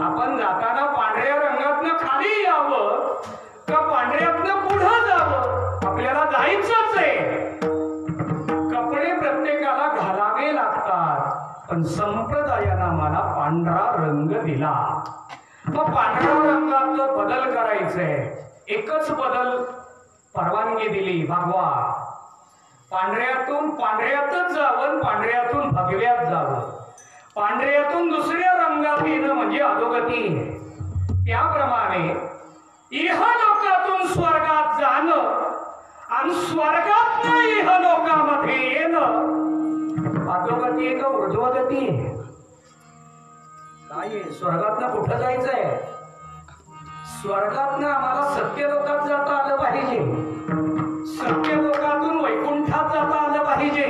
आपण जाताना पांढऱ्या रंगातनं खाली यावं का पांढऱ्यातनं पुढं जावं? आपल्याला जायचंच आहे. कपडे प्रत्येकाला घालावे लागतात, पण संप्रदायानं आम्हाला पांढरा रंग दिला. मग पांढऱ्या रंगात बदल करायचंय. एकच बदल परवानगी दिली भागवा. पांढऱ्यातून पांढऱ्यातच जावं, पांढऱ्यातून भगव्यात जावं. पांढऱ्यातून दुसऱ्या रंगात येणं म्हणजे अधोगती. त्याप्रमाणे इहलोकातून स्वर्गात जाणं आणि स्वर्गातनं इहलोकामध्ये येणं अधोगती आहे का ऊर्ध्वगती आहे? काय स्वर्गातनं कुठं जायचंय? स्वर्गातनं आम्हाला सत्यलोकात जाता आलं पाहिजे. सत्यलोकातून वैकुंठात जाता आलं पाहिजे.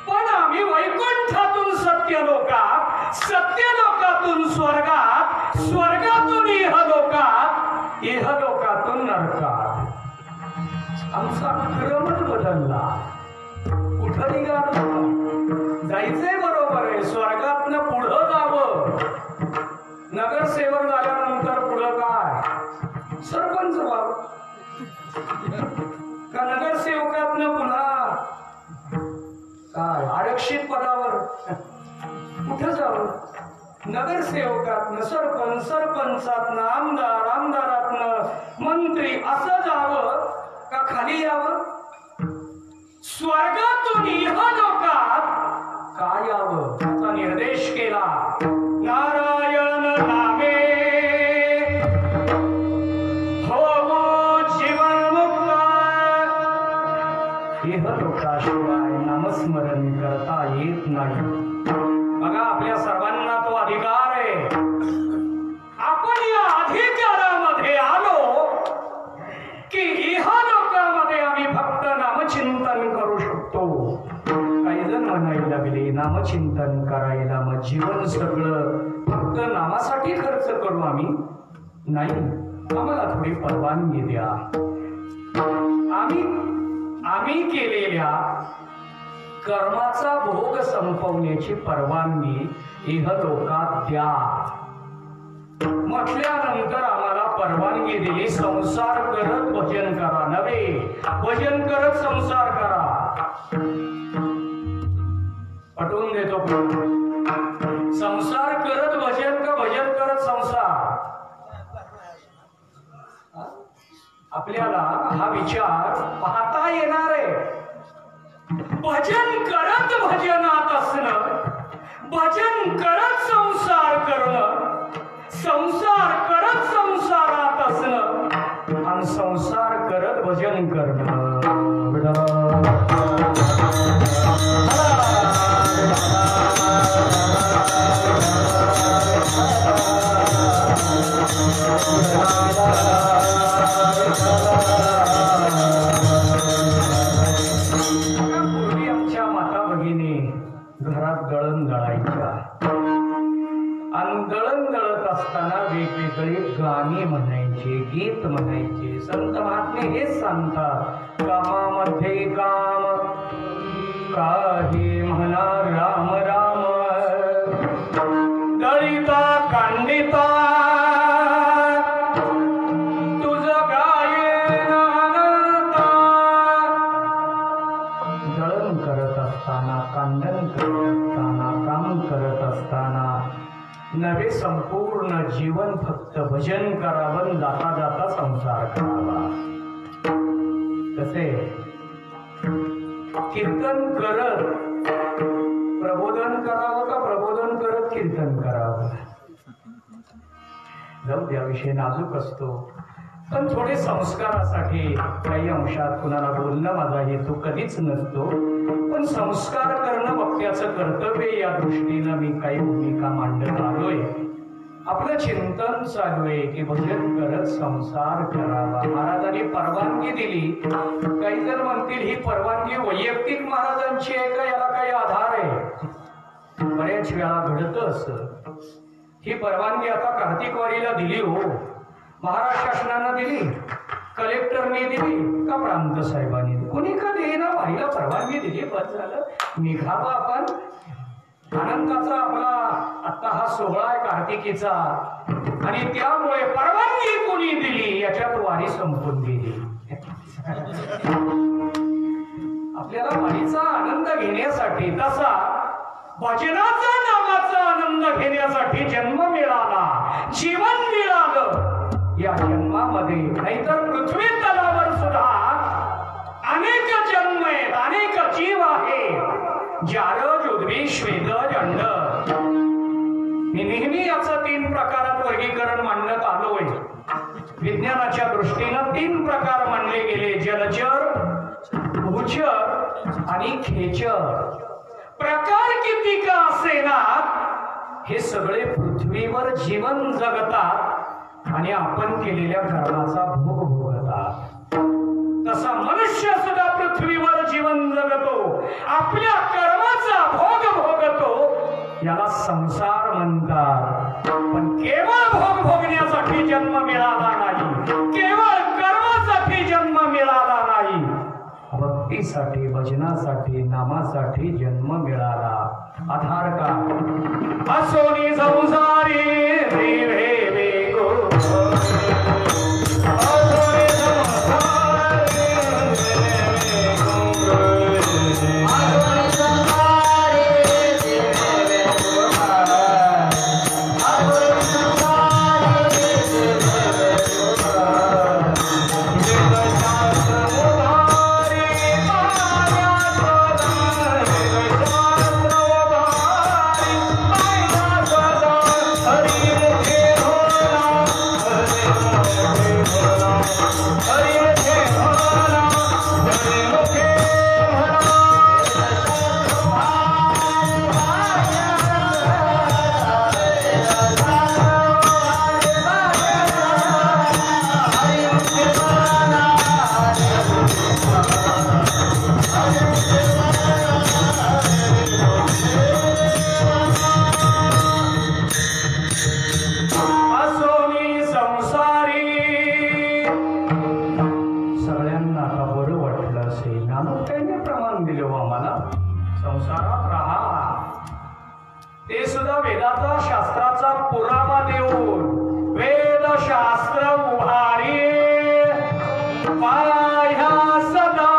पण आम्ही वैकुंठातून सत्यलोकात, सत्यलोकातून स्वर्गात, स्वर्गातून इहलोकात, इहलोकातून नरकात. आमचा क्रमच बदलला. कुठं निघालो? जायचंय बरोबर आहे, स्वर्गातनं पुढं जावं. नगरसेवक झाल्यानंतर पुढं काय? सरपंच व्हावं का नगरसेवकातनं पुन्हा काय आरक्षित पदावर कुठं जावं? नगरसेवकातनं सरपंच, सरपंचातनं आमदार, आमदारातनं मंत्री असं जावं का खाली यावं? स्वर्गातून इहलोकात काय यावं त्याचा निर्देश केला. नारायण नामे हो जीवनमुक्त. इहलोकाशिवाय नामस्मरण करता येत नाही. बघा आपल्या सर्वांना तो अधिकार आहे. आपण या अधिकारामध्ये आलो की इहलोकामध्ये आम्ही फक्त नामचिंतन करू शकतो. काही जण म्हणायला लागले नामचिंतन करायला मग जीवन सगळं फक्त नामासाठी खर्च करू आम्ही? नाही, आम्हाला थोडी परवानगी द्या. आम्ही केलेल्या कर्माचा भोग संपवण्याची परवानगी इहलोकात द्या म्हटल्यानंतर आम्हाला परवानगी दिली. संसार करत भजन करा नव्हे, भजन करत संसार करा. पटवून देतो. संसार करत भजन का भजन करत संसार? आपल्याला हा विचार पाहता येणार आहे. भजन करत भजनात असणं, भजन करत संसार करणं, संसार करत संसारात असणं आणि संसार करत भजन करणं. पूर्वी आमच्या माता भगिनी घरात दळण दळायच्या आणि दळण दळत असताना वेगवेगळे गाणी म्हणायचे, गीत म्हणायचे. संत महात्मे हेच सांगतात, कामामध्ये काम काही म्हणा राम राम, दळिता कांडिता तुझं गायन अनंता. दळण करत असताना, कांडण करत असताना, काम करत असताना नवे संपूर्ण जीवन फक्त भजन करावं, जाता जाता संसार करावा. कसे कीर्तन करत प्रबोधन करावं का प्रबोधन करत कीर्तन करावं? जाऊ द्या, विषय नाजूक असतो, पण थोडे संस्कारासाठी काही अंशात कुणाला बोलणं माझा हेतू कधीच नसतो, पण संस्कार करणं वक्त्याचं कर्तव्य या दृष्टीनं मी काही भूमिका मांडत आलोय. आपलं चिंतन चालू आहे की भजन करत संसार करावा. महाराजांनी परवानगी दिली. काही जण म्हणतील ही परवानगी वैयक्तिक महाराजांची आहे का, याला काही आधार आहे? बऱ्याच वेळा घडत असं. ही परवानगी आता कार्तिक वारीला दिली हो, महाराष्ट्र शासनानं दिली, कलेक्टरने दिली का प्रांत साहेबांनी दिली, कोणी का देईना, वारीला परवानगी दिली, बस झालं, निघावा आपण. आनंदाचा आपला आता हा सोहळा आहे कार्तिकीचा, आणि त्यामुळे परवानगी कोणी दिली याच्यात वारी संपून गेली. आपल्याला वारीचा आनंद घेण्यासाठी, तसा भजनाचा नामाचा आनंद घेण्यासाठी जन्म मिळाला, जीवन मिळालं. या जन्मामध्ये नाहीतर पृथ्वी तलावर सुद्धा अनेक जन्म आहेत, अनेक जीव आहेत, जारज, उद्भिद, श्वेदज, अंड. मी नेहमी याचं 3 प्रकारात वर्गीकरण मांडण्यात आलोय. विज्ञानाच्या दृष्टीनं 3 प्रकार मानले गेले: जलचर, भूचर आणि खेचर. प्रकार किती का असेना, हे सगळे पृथ्वीवर जीवन जगतात आणि आपण केलेल्या कर्माचा भोग भोगतात. तसा मनुष्य सुद्धा पृथ्वीवर जीवन जगतो, आपल्या कर्माचा भोग भोगतो. याला संसार म्हणतात. पण केवळ भोग भोगण्यासाठी जन्म मिळाला नाही, केवळ कर्मासाठी जन्म मिळाला नाही, भक्तीसाठी, भजनासाठी, नामासाठी जन्म मिळाला. आधार का असोनी संसारी रे वेगो, असोनी संसारी संसारात राहा. ते सुद्धा वेदाचा शास्त्राचा पुरावा देऊन, वेद शास्त्र उभारी पाह्या सदा.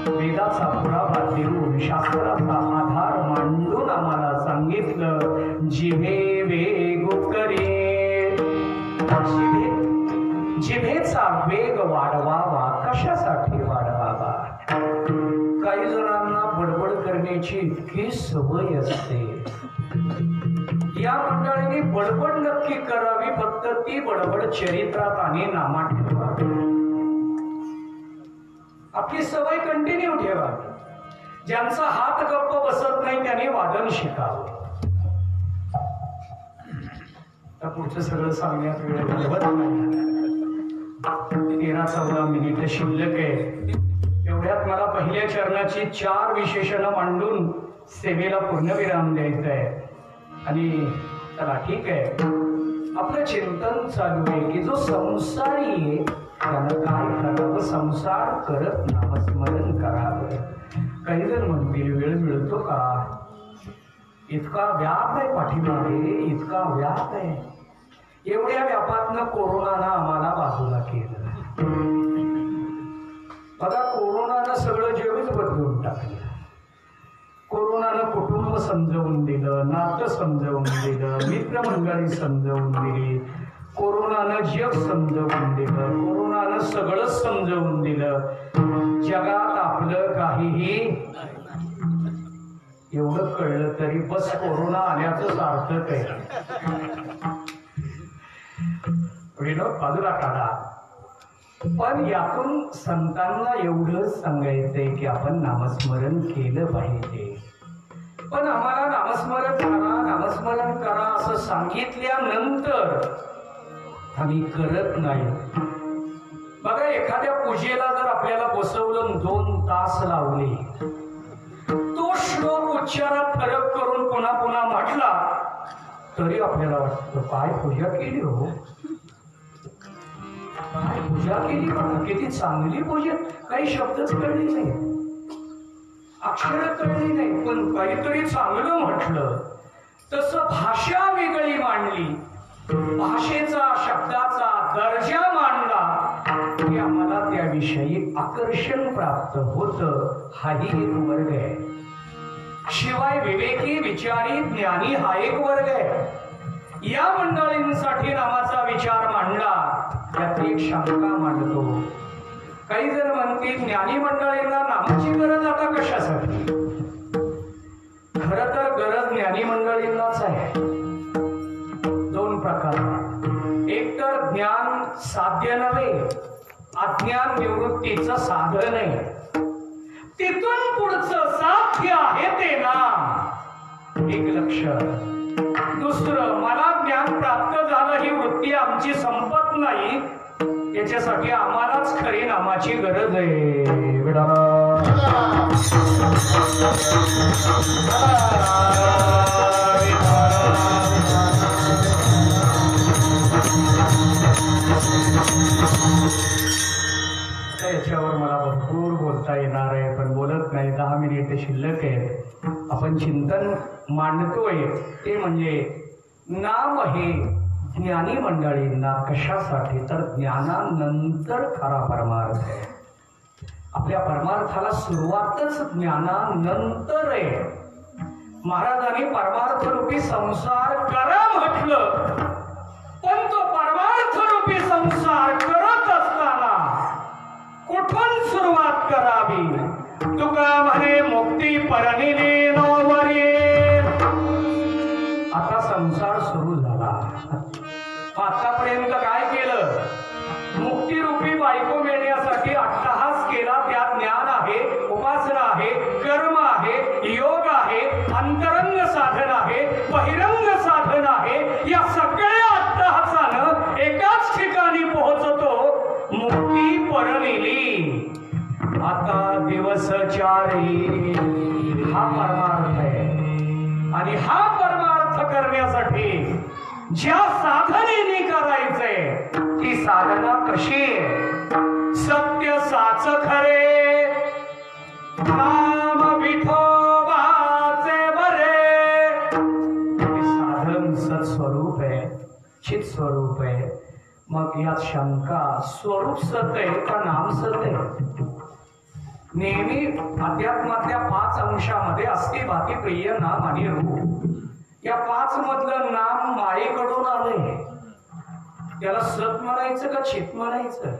वेदाचा पुरावा देऊन, शास्त्राचा आधार मांडून आम्हाला सांगितलं, जिभे वेग करे. जिभेचा वेग वाढवावा. कशासाठी वाढवावा? काही जणांना बडबड करण्याची इतकी सवय असते. या मंडळींनी बडबड नक्की करावी, फक्त ती बडबड चरित्रात आणि नामात ठेवावी. आपली सवय कंटिन्यू ठेवावी. ज्यांचा हात गप्प बसत नाही त्यांनी वादन शिकावं. तर पुढचं सगळं सांगण्यात वेळ घालवत नाही. 13-14 मिनिट शिल्लक आहे. एवढ्यात मला पहिल्या चरणाची 4 विशेषणं मांडून सेवेला पूर्णविराम द्यायचा आहे. आणि चला ठीक आहे, आपलं चिंतन चालू आहे की जो संसारी आहे त्यानं काय करावं, संसार करत नामस्मरण करावं. काही जण म्हणतील वेळ मिळतो का, इतका व्याप आहे पाठीमागे, इतका व्याप आहे. एवढ्या व्यापातनं कोरोनानं आम्हाला बाजूला केलं. बघा, कोरोनानं सगळं जगच बदलून टाकलं. कोरोनानं कुटुंब समजवून दिलं, नातं समजवून दिलं, मित्रमंडळी समजवून दिली. कोरोनानं जग समजवून दिलं, कोरोनानं सगळं समजवून दिलं. जगात आपलं काहीही एवढं कळलं तरी बस कोरोना आल्याचं सार्थक आहे. विनोद बाजूला काढा. पण यातून संतांना एवढंच सांगायचंय की आपण नामस्मरण केलं पाहिजे. पण आम्हाला नामस्मरण करा असं सांगितल्यानंतर आम्ही करत नाही. बघा, एखाद्या पूजेला जर आपल्याला बसवलं 2 तास लावले, तो श्लोक उच्चारात फरक करून पुन्हा पुन्हा म्हटला तरी आपल्याला वाटतं काय पूजा केली हो, काय पूजा केली बघा, किती चांगली पूजा. काही शब्दच कळले नाही, अक्षर कळली नाही, पण काहीतरी चांगलं म्हटलं. तसं भाषा वेगळी मांडली, भाषेचा शब्दाचा दर्जा मांडला की आम्हाला त्याविषयी आकर्षण प्राप्त होतं. हाही एक वर्ग आहे. शिवाय विवेकी विचारी ज्ञानी हा एक वर्ग आहे. या मंडळींसाठी नामाचा विचार मांडला, त्यात एक शंका मांडतो. काही जण म्हणतील ज्ञानी मंडळींना नामाची गरज आता कशासाठी. खरं तर गरज ज्ञानी मंडळींनाच आहे. 2 प्रकार. एक तर ज्ञान साध्य नव्हे, अज्ञान निवृत्तीचं साधन आहे. तिथून पुढचं साध्य आहे ते नाम. एक लक्ष. दुसरं, मला ज्ञान प्राप्त झालं ही वृत्ती आमची संपत नाही, याच्यासाठी आम्हालाच खरी नामाची गरज आहे. याच्यावर मला भरपूर बोलता येणार आहे, पण बोलत नाही. 10 मिनिटे शिल्लक आहेत. आपण चिंतन मांडतोय ते म्हणजे नाम हे ज्ञानी मंडळींना कशासाठी, तर ज्ञानानंतर खरा परमार्थ आहे. आपल्या परमार्थाला सुरुवातच ज्ञानानंतर आहे. महाराजांनी परमार्थ रूपी संसार करा म्हटलं, पण तो परमार्थ रूपी संसार करत असताना कुठून सुरुवात करावी. तुका म्हणे मुक्ती परनिली नोवरी. आता संसार सुरू झाला. आतापर्यंत काय केलं, मुक्तिरूपी बायको मिळण्यासाठी अट्टहास केला. त्यात ज्ञान आहे, उपासना आहे, कर्म आहे, योग आहे, अंतरंग साधन आहे, बहिरंग साधन आहे. या सगळ्या अट्टहासानं एकाच ठिकाणी पोहोचतो, मुक्ती परनिली. आता दिवस 4 हा परमार्थ आहे. आणि हा परमार्थ करण्यासाठी ज्या साधनेने करायचंय ती साधना कशी आहे. सत्य साच खरे, नाम विठोबाचे बरे. हे साधन सत्स्वरूप आहे, चित स्वरूप आहे. मग यात शंका, स्वरूप सत आहे का नाम सत आहे. नेहमी अध्यात्मातल्या 5 अंशामध्ये अस्ति भाती प्रिय नाम आणि रूप. या 5 मधलं नाम मायेकडून आलंय. त्याला सत म्हणायचं का चित म्हणायचं,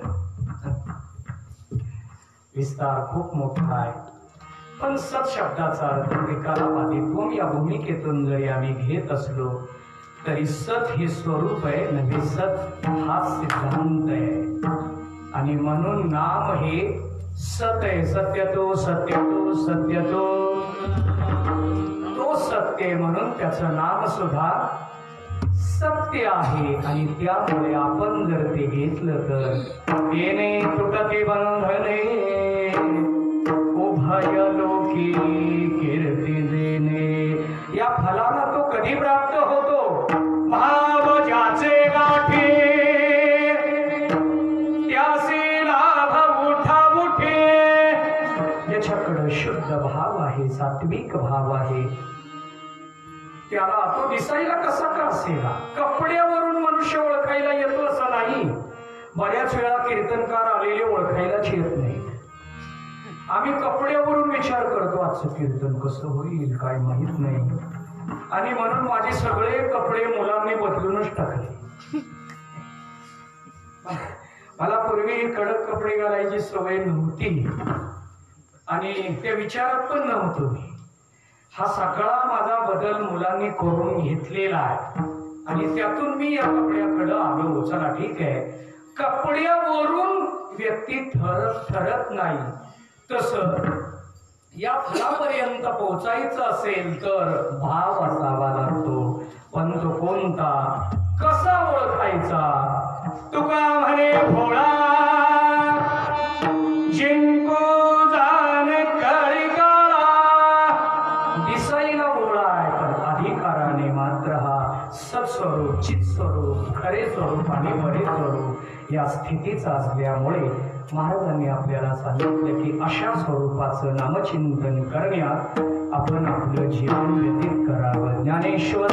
विस्तार खूप मोठा आहे. पण सत शब्दाचा अर्थ विकाराबाधित्वम या भूमिकेतून जरी आम्ही घेत असलो तरी सत हे स्वरूप आहे, नव्हे सत हा सिद्धांत आहे. आणि म्हणून नाम हे सत आहे. सत्यतो सत्यतो सत्यतो, तो सत्य म्हणून त्याचं नाम सुद्धा सत्य आहे. आणि त्यामुळे आपण जर ते घेतलं तर येणे तुटते बंधने, उभय लोकी कीर्ती देणे. या फलाला तो कधी प्राप्त होतो, भाव ज्याचे गाठी त्याचे लाभ उठा उठे. ज्याच्याकडे शुद्ध भाव आहे, सात्विक भाव आहे, त्याला तो दिसायला कसा का असेला. कपड्यावरून मनुष्य ओळखायला येतो असं नाही. बऱ्याच वेळा कीर्तनकार आलेले ओळखायलाच येत नाही. आम्ही कपड्यावरून विचार करतो आजचं कीर्तन कसं होईल काय माहित नाही, आणि म्हणून माझे सगळे कपडे मुलांनी बदलूनच टाकले. मला पूर्वी कडक कपडे घालायची सवय नव्हती आणि त्या विचारात पण नव्हतो मी. हा सगळा माझा बदल मुलांनी करून घेतलेला आहे. आणि त्यातून मी या कपड्याकडे आलो. चला ठीक आहे, कपड्यावरून व्यक्ती ठरत नाही. तसं या फळापर्यंत पोहोचायचं असेल तर भाव असावा लागतो. पण तो कोणता, कसा ओळखायचा? तुका म्हणे भोळा जिंकू जाणे कळी काळा. दिसायला भोळा आहे पण अधिकाराने मात्र हा सत्स्वरूप, चित्स्वरूप, खरे स्वरूप आणि बरे स्वरूप या स्थितीचा असल्यामुळे महाराजांनी आपल्याला सांगितलं की अशा स्वरूपाचं नामचिंतन करण्यात आपण आपलं जीवन व्यतीत करावं. ज्ञानेश्वर